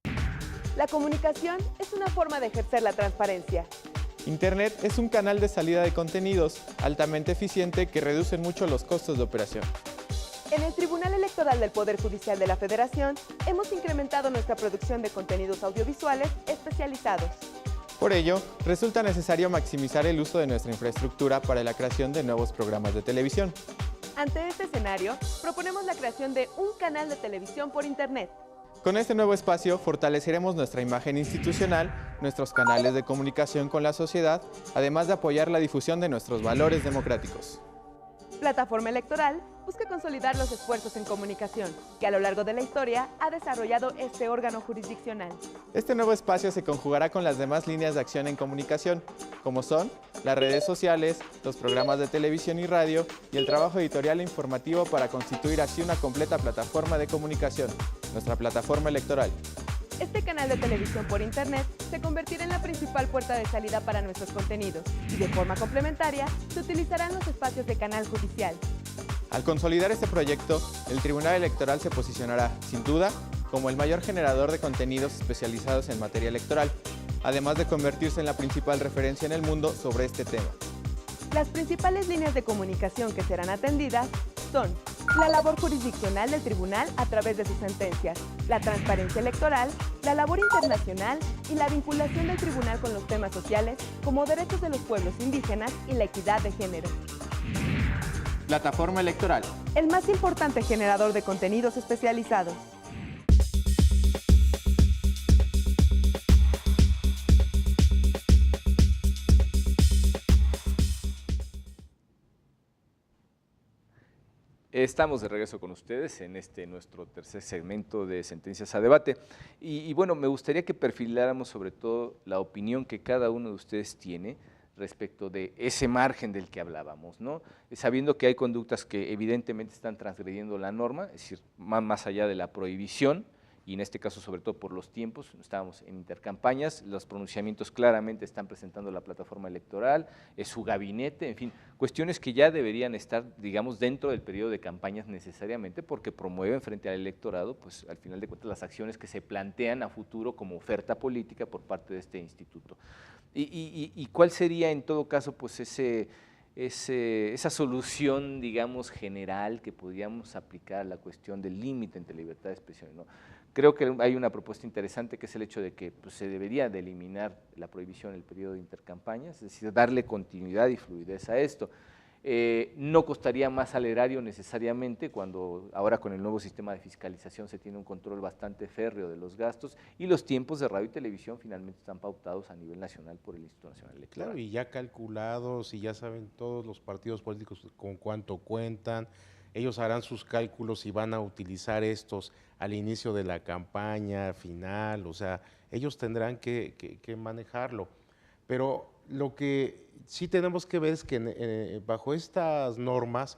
Speaker 1: La comunicación es una forma de ejercer la transparencia.
Speaker 5: Internet es un canal de salida de contenidos altamente eficiente que reduce mucho los costos de operación.
Speaker 1: En el Tribunal Electoral del Poder Judicial de la Federación hemos incrementado nuestra producción de contenidos audiovisuales especializados.
Speaker 5: Por ello, resulta necesario maximizar el uso de nuestra infraestructura para la creación de nuevos programas de televisión.
Speaker 1: Ante este escenario, proponemos la creación de un canal de televisión por Internet.
Speaker 5: Con este nuevo espacio fortaleceremos nuestra imagen institucional, nuestros canales de comunicación con la sociedad, además de apoyar la difusión de nuestros valores democráticos.
Speaker 1: Plataforma Electoral busca consolidar los esfuerzos en comunicación que a lo largo de la historia ha desarrollado este órgano jurisdiccional.
Speaker 5: Este nuevo espacio se conjugará con las demás líneas de acción en comunicación, como son las redes sociales, los programas de televisión y radio y el trabajo editorial e informativo para constituir así una completa plataforma de comunicación, nuestra plataforma electoral.
Speaker 1: Este canal de televisión por Internet
Speaker 10: se convertirá en la principal puerta de salida para nuestros contenidos y de forma complementaria se utilizarán los espacios de Canal Judicial.
Speaker 5: Al consolidar este proyecto, el Tribunal Electoral se posicionará, sin duda, como el mayor generador de contenidos especializados en materia electoral, además de convertirse en la principal referencia en el mundo sobre este tema.
Speaker 10: Las principales líneas de comunicación que serán atendidas son la labor jurisdiccional del tribunal a través de sus sentencias, la transparencia electoral, la labor internacional y la vinculación del tribunal con los temas sociales como derechos de los pueblos indígenas y la equidad de género.
Speaker 5: Plataforma electoral.
Speaker 10: El más importante generador de contenidos especializados.
Speaker 2: Estamos de regreso con ustedes en nuestro tercer segmento de Sentencias a Debate. Y bueno, me gustaría que perfiláramos sobre todo la opinión que cada uno de ustedes tiene respecto de ese margen del que hablábamos, ¿no? Sabiendo que hay conductas que evidentemente están transgrediendo la norma, es decir, más allá de la prohibición, y en este caso sobre todo por los tiempos, estábamos en intercampañas, los pronunciamientos claramente están presentando la plataforma electoral, su gabinete, en fin, cuestiones que ya deberían estar, digamos, dentro del periodo de campañas necesariamente porque promueven frente al electorado, pues al final de cuentas, las acciones que se plantean a futuro como oferta política por parte de este instituto. ¿Y cuál sería en todo caso pues esa solución, digamos, general que podríamos aplicar a la cuestión del límite entre libertad de expresión, ¿no? Creo que hay una propuesta interesante que es el hecho de que pues, se debería de eliminar la prohibición en el periodo de intercampañas, es decir, darle continuidad y fluidez a esto. No costaría más al erario necesariamente cuando ahora con el nuevo sistema de fiscalización se tiene un control bastante férreo de los gastos y los tiempos de radio y televisión finalmente están pautados a nivel nacional por el Instituto Nacional Electoral.
Speaker 4: Claro, y ya calculados y ya saben todos los partidos políticos con cuánto cuentan, ellos harán sus cálculos y van a utilizar estos al inicio de la campaña, final, o sea, ellos tendrán que manejarlo. Pero lo que sí tenemos que ver es que bajo estas normas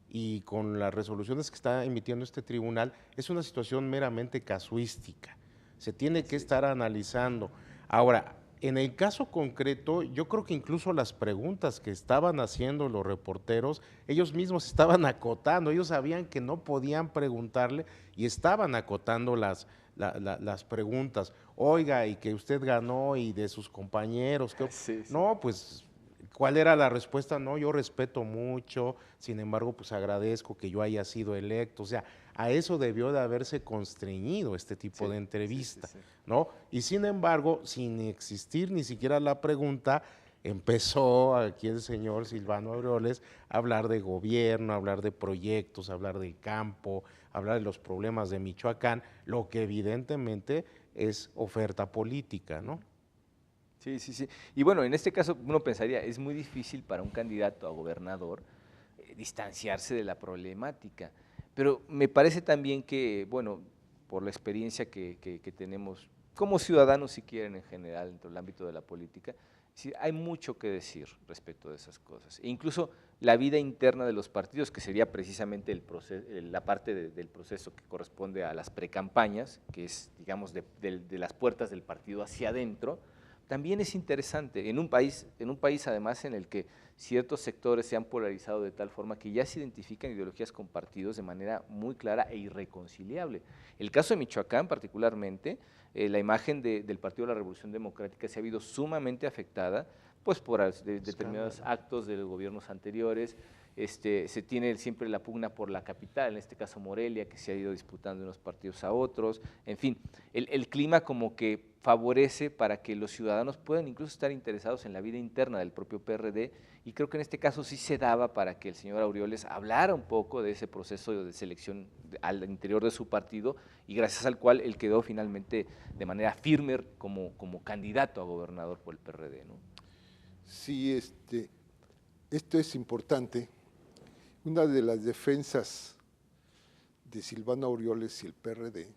Speaker 4: y con las resoluciones que está emitiendo este tribunal, es una situación meramente casuística, se tiene que estar analizando. Ahora, en el caso concreto, yo creo que incluso las preguntas que estaban haciendo los reporteros, ellos mismos estaban acotando, ellos sabían que no podían preguntarle y estaban acotando las preguntas. Oiga, y que usted ganó y de sus compañeros,
Speaker 2: Sí.
Speaker 4: No, pues, ¿cuál era la respuesta? No, yo respeto mucho, sin embargo, pues agradezco que yo haya sido electo, o sea, a eso debió de haberse constreñido este tipo de entrevista, ¿no? Y sin embargo, sin existir ni siquiera la pregunta, empezó aquí el señor Silvano Aureoles a hablar de gobierno, a hablar de proyectos, a hablar del campo, a hablar de los problemas de Michoacán, lo que evidentemente es oferta política, ¿no?
Speaker 2: Sí. Y bueno, en este caso uno pensaría, es muy difícil para un candidato a gobernador distanciarse de la problemática, pero me parece también que, bueno, por la experiencia que tenemos como ciudadanos, si quieren, en general, dentro del ámbito de la política, sí, hay mucho que decir respecto de esas cosas. E incluso la vida interna de los partidos, que sería precisamente la parte del proceso que corresponde a las precampañas, que es, digamos, de las puertas del partido hacia adentro, también es interesante en un país además en el que ciertos sectores se han polarizado de tal forma que ya se identifican ideologías con partidos de manera muy clara e irreconciliable. El caso de Michoacán particularmente, la imagen del Partido de la Revolución Democrática se ha visto sumamente afectada pues, por determinados actos de los gobiernos anteriores. Se tiene siempre la pugna por la capital, en este caso Morelia, que se ha ido disputando de unos partidos a otros. En fin, el clima como que favorece para que los ciudadanos puedan incluso estar interesados en la vida interna del propio PRD, y creo que en este caso sí se daba para que el señor Aureoles hablara un poco de ese proceso de selección al interior de su partido, y gracias al cual él quedó finalmente de manera firme como candidato a gobernador por el PRD, ¿no?
Speaker 3: Sí, esto es importante. Una de las defensas de Silvano Aureoles y el PRD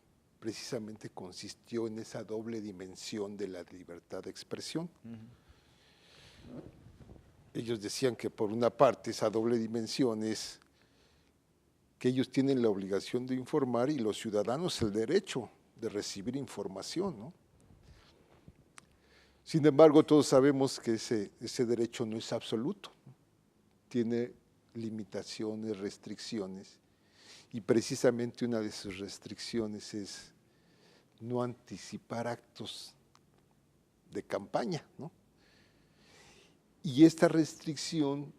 Speaker 3: precisamente consistió en esa doble dimensión de la libertad de expresión. Ellos decían que por una parte esa doble dimensión es que ellos tienen la obligación de informar y los ciudadanos el derecho de recibir información, ¿no? Sin embargo, todos sabemos que ese derecho no es absoluto, tiene limitaciones, restricciones, y precisamente una de sus restricciones es no anticipar actos de campaña, ¿no? Y esta restricción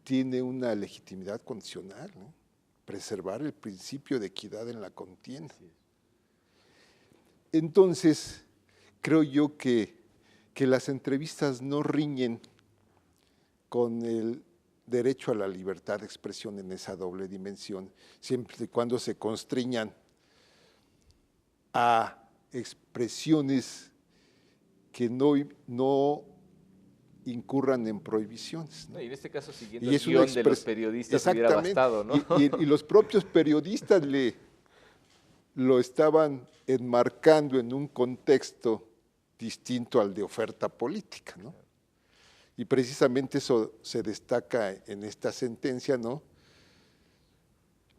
Speaker 3: tiene una legitimidad condicional, ¿no? Preservar el principio de equidad en la contienda. Entonces, creo yo que las entrevistas no riñen con el derecho a la libertad de expresión en esa doble dimensión, siempre y cuando se constriñan a expresiones que no incurran en prohibiciones, ¿no?
Speaker 2: Y en este caso, siguiendo el guión de los periodistas, hubiera bastado, ¿no?
Speaker 3: Y los propios periodistas lo estaban enmarcando en un contexto distinto al de oferta política, ¿no? Y precisamente eso se destaca en esta sentencia, ¿no?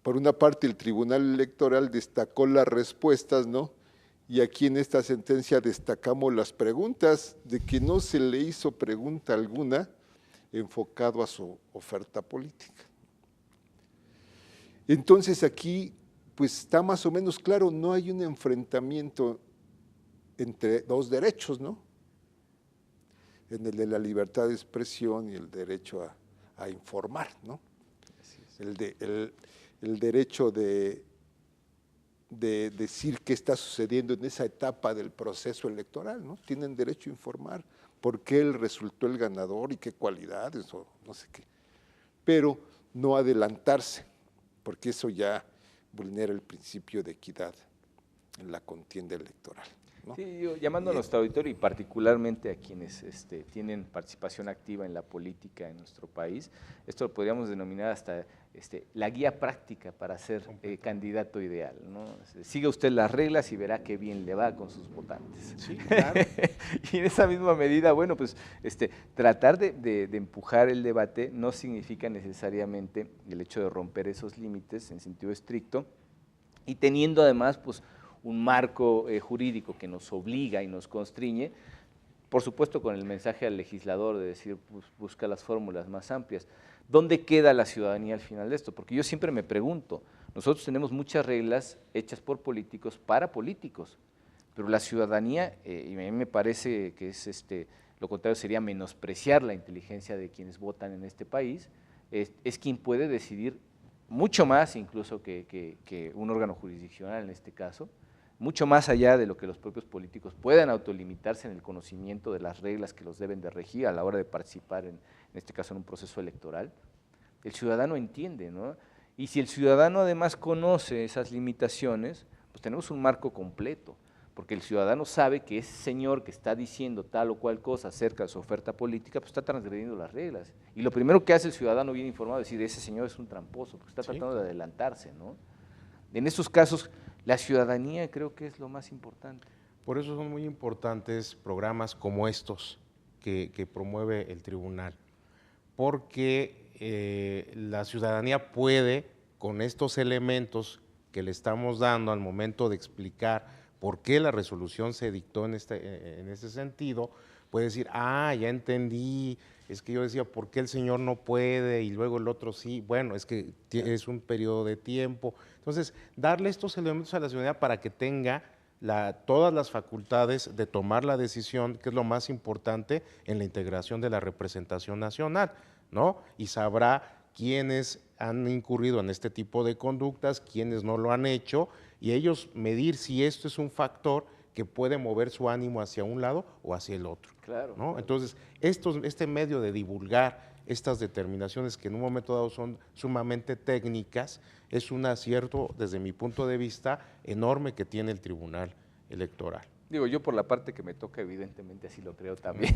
Speaker 3: Por una parte, el Tribunal Electoral destacó las respuestas, ¿no? Y aquí en esta sentencia destacamos las preguntas, de que no se le hizo pregunta alguna enfocado a su oferta política. Entonces aquí, pues está más o menos claro, no hay un enfrentamiento entre dos derechos, ¿no? En el de la libertad de expresión y el derecho a informar, ¿no? El derecho de decir qué está sucediendo en esa etapa del proceso electoral, ¿no? Tienen derecho a informar por qué él resultó el ganador y qué cualidades o no sé qué, pero no adelantarse, porque eso ya vulnera el principio de equidad en la contienda electoral, ¿no?
Speaker 2: Sí, yo, llamando a nuestro auditorio y particularmente a quienes tienen participación activa en la política en nuestro país, esto lo podríamos denominar hasta la guía práctica para ser candidato ideal, ¿no? Siga usted las reglas y verá qué bien le va con sus votantes.
Speaker 4: Sí, claro.
Speaker 2: Y en esa misma medida, bueno, pues tratar de empujar el debate no significa necesariamente el hecho de romper esos límites en sentido estricto, y teniendo además pues un marco jurídico que nos obliga y nos constriñe, por supuesto con el mensaje al legislador de decir, pues, busca las fórmulas más amplias. ¿Dónde queda la ciudadanía al final de esto? Porque yo siempre me pregunto, nosotros tenemos muchas reglas hechas por políticos para políticos, pero la ciudadanía, y a mí me parece que es lo contrario sería menospreciar la inteligencia de quienes votan en este país, es quien puede decidir mucho más incluso que un órgano jurisdiccional en este caso, mucho más allá de lo que los propios políticos puedan autolimitarse en el conocimiento de las reglas que los deben de regir a la hora de participar, en este caso en un proceso electoral. El ciudadano entiende, ¿no? Y si el ciudadano además conoce esas limitaciones, pues tenemos un marco completo, porque el ciudadano sabe que ese señor que está diciendo tal o cual cosa acerca de su oferta política, pues está transgrediendo las reglas. Y lo primero que hace el ciudadano bien informado es decir, ese señor es un tramposo, porque está tratando de adelantarse, ¿no? En estos casos, la ciudadanía creo que es lo más importante.
Speaker 4: Por eso son muy importantes programas como estos que promueve el tribunal, porque la ciudadanía puede, con estos elementos que le estamos dando al momento de explicar por qué la resolución se dictó en ese sentido, puede decir, ya entendí, es que yo decía, ¿por qué el señor no puede y luego el otro sí? Bueno, es que es un periodo de tiempo. Entonces, darle estos elementos a la ciudadanía para que tenga todas las facultades de tomar la decisión, que es lo más importante en la integración de la representación nacional, ¿no? Y sabrá quiénes han incurrido en este tipo de conductas, quiénes no lo han hecho, y ellos medir si esto es un factor que puede mover su ánimo hacia un lado o hacia el otro.
Speaker 2: Claro.
Speaker 4: ¿No? Entonces, este medio de divulgar estas determinaciones que en un momento dado son sumamente técnicas, es un acierto desde mi punto de vista enorme que tiene el Tribunal Electoral.
Speaker 2: Digo, yo por la parte que me toca, evidentemente así lo creo también,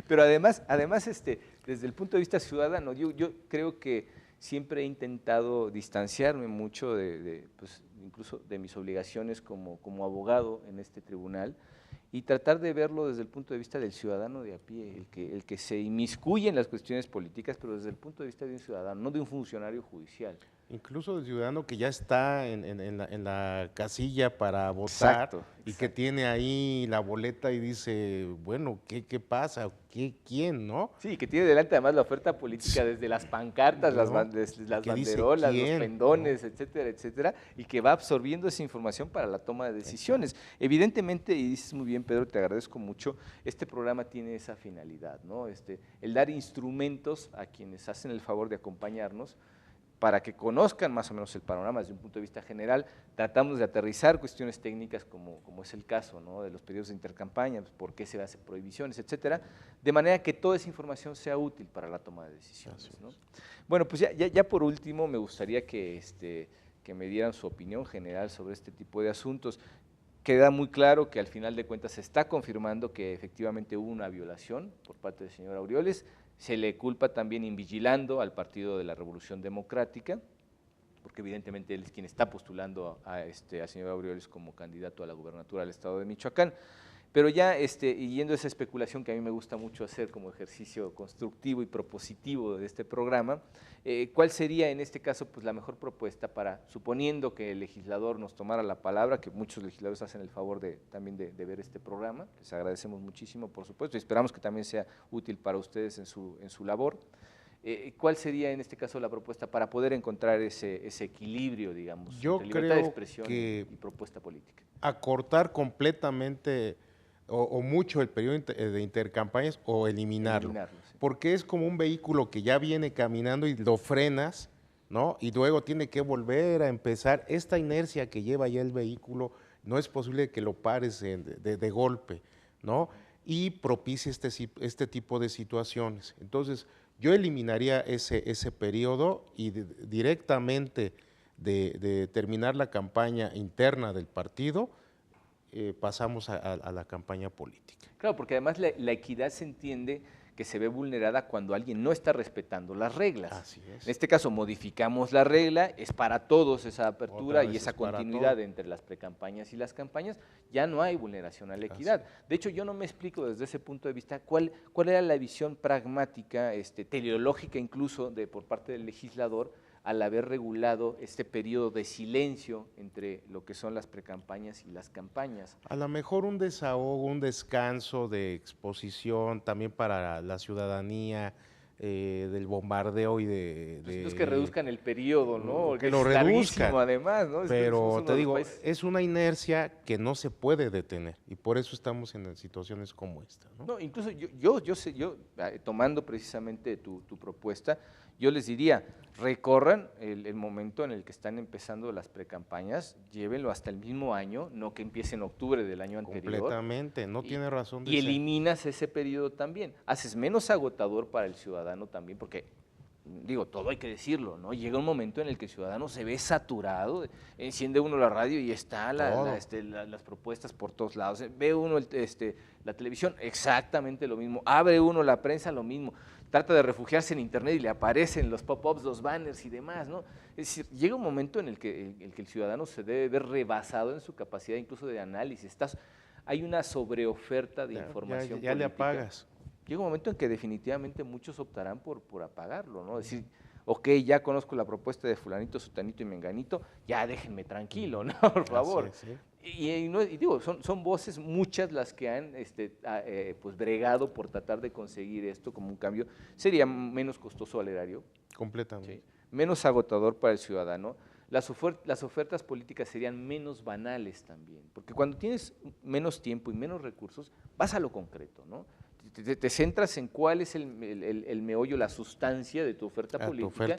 Speaker 2: pero además desde el punto de vista ciudadano, yo creo que siempre he intentado distanciarme mucho pues, incluso de mis obligaciones como abogado en este tribunal y tratar de verlo desde el punto de vista del ciudadano de a pie, el que se inmiscuye en las cuestiones políticas, pero desde el punto de vista de un ciudadano, no de un funcionario judicial.
Speaker 4: Incluso del ciudadano que ya está en la casilla para votar
Speaker 2: Exacto,
Speaker 4: y que tiene ahí la boleta y dice, bueno, ¿qué pasa? ¿Quién, no?
Speaker 2: Sí, que tiene delante además la oferta política desde las pancartas, las
Speaker 4: ¿No?
Speaker 2: desde las
Speaker 4: Que dice
Speaker 2: banderolas, los
Speaker 4: quién,
Speaker 2: pendones, etcétera, etcétera, y que va absorbiendo esa información para la toma de decisiones. Evidentemente, y dices muy bien, Pedro, te agradezco mucho, este programa tiene esa finalidad, ¿no? El dar instrumentos a quienes hacen el favor de acompañarnos para que conozcan más o menos el panorama desde un punto de vista general. Tratamos de aterrizar cuestiones técnicas como es el caso, ¿no?, de los periodos de intercampaña, pues, por qué se hacen prohibiciones, etcétera, de manera que toda esa información sea útil para la toma de decisiones, ¿no? Bueno, pues ya por último me gustaría que me dieran su opinión general sobre este tipo de asuntos. Queda muy claro que al final de cuentas se está confirmando que efectivamente hubo una violación por parte del señor Aureoles. Se le culpa también invigilando al Partido de la Revolución Democrática, porque evidentemente él es quien está postulando al señor Aureoles como candidato a la gubernatura del estado de Michoacán. Pero ya y yendo a esa especulación que a mí me gusta mucho hacer como ejercicio constructivo y propositivo de este programa, ¿cuál sería en este caso pues la mejor propuesta para, suponiendo que el legislador nos tomara la palabra, que muchos legisladores hacen el favor también de ver este programa, les agradecemos muchísimo por supuesto y esperamos que también sea útil para ustedes en su labor? ¿Cuál sería en este caso la propuesta para poder encontrar ese equilibrio, digamos, entre libertad de expresión y propuesta política?
Speaker 4: Acortar completamente o mucho el periodo de intercampañas o eliminarlo, sí. Porque es como un vehículo que ya viene caminando y lo frenas, ¿no? Y luego tiene que volver a empezar. Esta inercia que lleva ya el vehículo, no es posible que lo pares de golpe, ¿no? Y propicie este tipo de situaciones. Entonces, yo eliminaría ese periodo y directamente de terminar la campaña interna del partido, pasamos a la campaña política.
Speaker 2: Claro, porque además la equidad se entiende que se ve vulnerada cuando alguien no está respetando las reglas.
Speaker 4: Así es.
Speaker 2: En este caso modificamos la regla, es para todos esa apertura y esa continuidad entre las precampañas y las campañas, ya no hay vulneración a la equidad. De hecho, yo no me explico desde ese punto de vista cuál era la visión pragmática, teleológica incluso, por parte del legislador, al haber regulado este periodo de silencio entre lo que son las precampañas y las campañas.
Speaker 4: A lo mejor un desahogo, un descanso de exposición también para la ciudadanía, del bombardeo y
Speaker 2: Los que reduzcan el periodo, ¿no?
Speaker 4: Que lo reduzcan,
Speaker 2: además, ¿no?
Speaker 4: Pero te digo, es una inercia que no se puede detener y por eso estamos en situaciones como esta, ¿no?
Speaker 2: No, incluso yo tomando precisamente tu propuesta, yo les diría, recorran el momento en el que están empezando las precampañas, llévenlo hasta el mismo año, no que empiece en octubre del año anterior.
Speaker 4: Completamente, no tiene razón de
Speaker 2: ser. Y
Speaker 4: ser.
Speaker 2: eliminas ese periodo también, haces menos agotador para el ciudadano también, porque digo, todo hay que decirlo, ¿no? Llega un momento en el que el ciudadano se ve saturado, enciende uno la radio y está las propuestas por todos lados, ve uno la televisión, exactamente lo mismo, abre uno la prensa, lo mismo, trata de refugiarse en internet y le aparecen los pop-ups, los banners y demás, ¿no? Es decir, llega un momento en el que el ciudadano se debe ver rebasado en su capacidad incluso de análisis, hay una sobreoferta de información
Speaker 4: ya le apagas.
Speaker 2: Llega un momento en que definitivamente muchos optarán por apagarlo, ¿no? Decir, ok, ya conozco la propuesta de fulanito, sutanito y menganito, ya déjenme tranquilo, ¿no? Por favor.
Speaker 4: Sí.
Speaker 2: Y digo, son voces muchas las que han pues bregado por tratar de conseguir esto como un cambio. Sería menos costoso al erario.
Speaker 4: Completamente.
Speaker 2: ¿Sí? Menos agotador para el ciudadano. Las ofertas políticas serían menos banales también, porque cuando tienes menos tiempo y menos recursos, vas a lo concreto, ¿no? Te centras en cuál es el meollo, la sustancia de tu oferta política.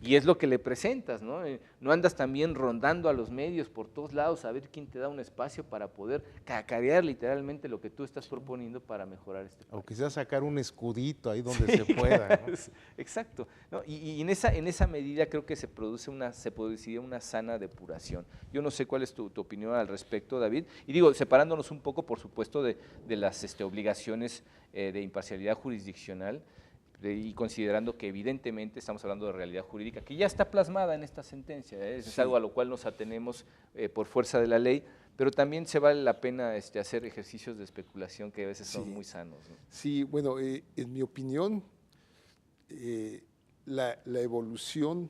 Speaker 2: Y es lo que le presentas, ¿no? No andas también rondando a los medios por todos lados a ver quién te da un espacio para poder cacarear literalmente lo que tú estás proponiendo para mejorar este país.
Speaker 4: Aunque sea sacar un escudito ahí donde se pueda, ¿no?
Speaker 2: Exacto, ¿no? Y en esa medida creo que se produciría una sana depuración. Yo no sé cuál es tu opinión al respecto, David, y digo, separándonos un poco, por supuesto, de las obligaciones de imparcialidad jurisdiccional y considerando que evidentemente estamos hablando de realidad jurídica que ya está plasmada en esta sentencia, es algo a lo cual nos atenemos por fuerza de la ley, pero también se vale la pena hacer ejercicios de especulación que a veces son muy sanos, ¿no?
Speaker 3: Sí, bueno, en mi opinión, la evolución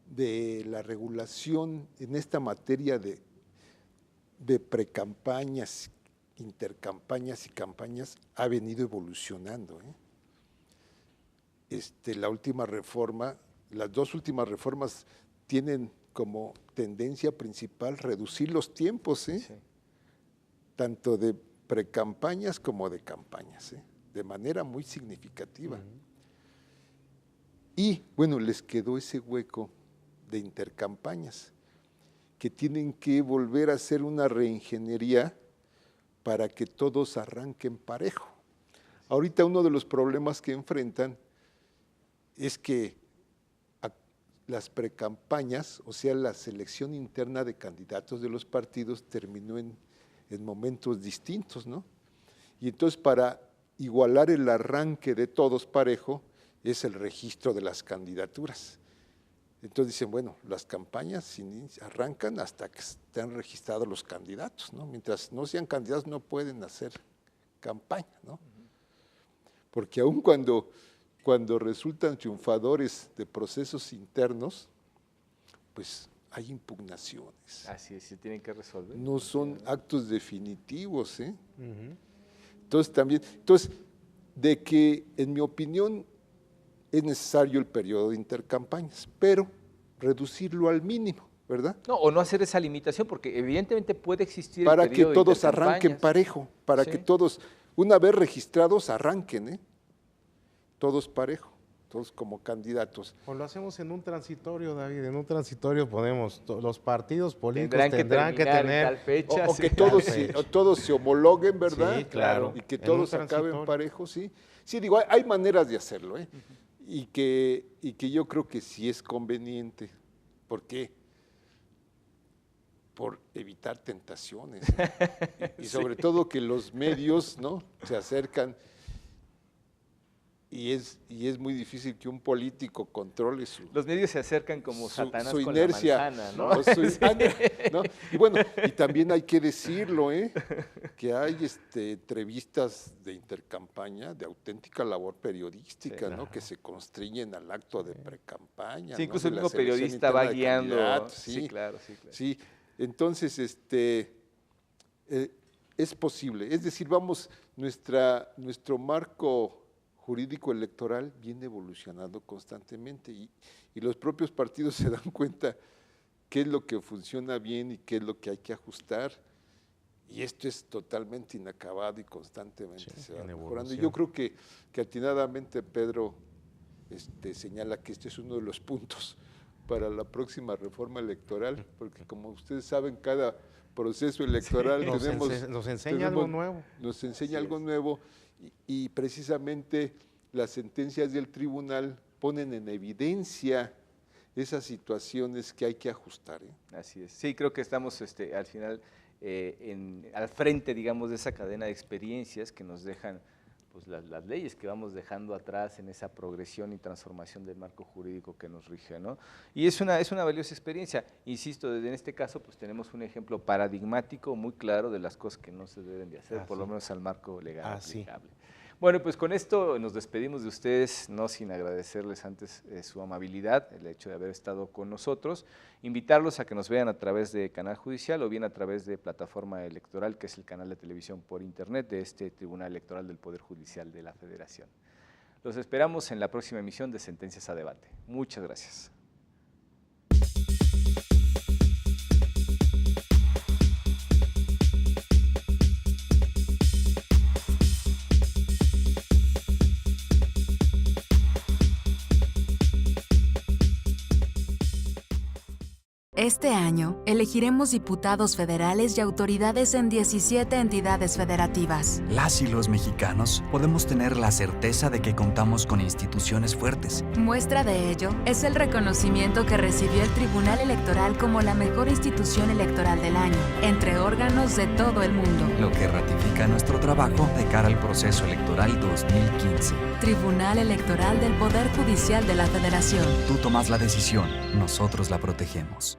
Speaker 3: de la regulación en esta materia de precampañas, intercampañas y campañas ha venido evolucionando. La última reforma, las dos últimas reformas tienen como tendencia principal reducir los tiempos, sí, tanto de precampañas como de campañas, de manera muy significativa. Y bueno, les quedó ese hueco de intercampañas, que tienen que volver a hacer una reingeniería para que todos arranquen parejo. Ahorita uno de los problemas que enfrentan es que las precampañas, o sea, la selección interna de candidatos de los partidos terminó en momentos distintos, ¿no? Y entonces para igualar el arranque de todos parejo es el registro de las candidaturas. Entonces dicen, bueno, las campañas arrancan hasta que estén registrados los candidatos, ¿no? Mientras no sean candidatos no pueden hacer campaña, ¿no? Porque aun cuando resultan triunfadores de procesos internos, pues hay impugnaciones.
Speaker 2: Así es, se tienen que resolver.
Speaker 3: No son actos definitivos, Entonces de que en mi opinión es necesario el periodo de intercampañas, pero reducirlo al mínimo, ¿verdad?
Speaker 2: No, o no hacer esa limitación, porque evidentemente puede existir
Speaker 3: para
Speaker 2: el periodo
Speaker 3: que todos
Speaker 2: de intercampañas.
Speaker 3: Arranquen parejo, para que todos, una vez registrados, arranquen, todos parejo, todos como candidatos.
Speaker 4: O lo hacemos en un transitorio, David, en un transitorio podemos, los partidos políticos tendrán que tener
Speaker 2: tal fecha,
Speaker 3: o que todos se homologuen, ¿verdad?
Speaker 4: Sí, claro.
Speaker 3: Y que todos acaben parejo, sí. Sí, digo, hay maneras de hacerlo, y que yo creo que sí es conveniente. ¿Por qué? Por evitar tentaciones, y sobre todo que los medios, ¿no?, se acercan. Y es muy difícil que un político controle
Speaker 2: Los medios se acercan como Satanás
Speaker 3: su
Speaker 2: con
Speaker 3: inercia,
Speaker 2: la manzana, ¿no?
Speaker 3: ¿no? Y bueno, y también hay que decirlo, que hay entrevistas de intercampaña, de auténtica labor periodística, ¿no?, que se constriñen al acto de precampaña.
Speaker 2: Sí, incluso
Speaker 3: ¿no?,
Speaker 2: el mismo periodista va guiando. Sí, claro.
Speaker 3: Sí, entonces, es posible. Es decir, nuestro marco jurídico electoral viene evolucionando constantemente y los propios partidos se dan cuenta qué es lo que funciona bien y qué es lo que hay que ajustar, y esto es totalmente inacabado y constantemente se va mejorando. Y yo creo que atinadamente Pedro señala que este es uno de los puntos para la próxima reforma electoral, porque como ustedes saben, cada proceso electoral
Speaker 4: nos enseña algo nuevo.
Speaker 3: Nos enseña algo nuevo. Y precisamente las sentencias del tribunal ponen en evidencia esas situaciones que hay que ajustar.
Speaker 2: Así es. Sí, creo que estamos al final al frente, digamos, de esa cadena de experiencias que nos dejan pues, las leyes que vamos dejando atrás en esa progresión y transformación del marco jurídico que nos rige, ¿no? Y es una valiosa experiencia. Insisto, en este caso pues tenemos un ejemplo paradigmático muy claro de las cosas que no se deben de hacer, por lo menos al marco legal aplicable. Bueno, pues con esto nos despedimos de ustedes, no sin agradecerles antes su amabilidad, el hecho de haber estado con nosotros, invitarlos a que nos vean a través de Canal Judicial o bien a través de Plataforma Electoral, que es el canal de televisión por internet de este Tribunal Electoral del Poder Judicial de la Federación. Los esperamos en la próxima emisión de Sentencias a Debate. Muchas gracias.
Speaker 8: Este año, elegiremos diputados federales y autoridades en 17 entidades federativas.
Speaker 7: Las y los mexicanos podemos tener la certeza de que contamos con instituciones fuertes.
Speaker 8: Muestra de ello es el reconocimiento que recibió el Tribunal Electoral como la mejor institución electoral del año, entre órganos de todo el mundo.
Speaker 7: Lo que ratifica nuestro trabajo de cara al proceso electoral 2015.
Speaker 8: Tribunal Electoral del Poder Judicial de la Federación.
Speaker 7: Tú tomas la decisión, nosotros la protegemos.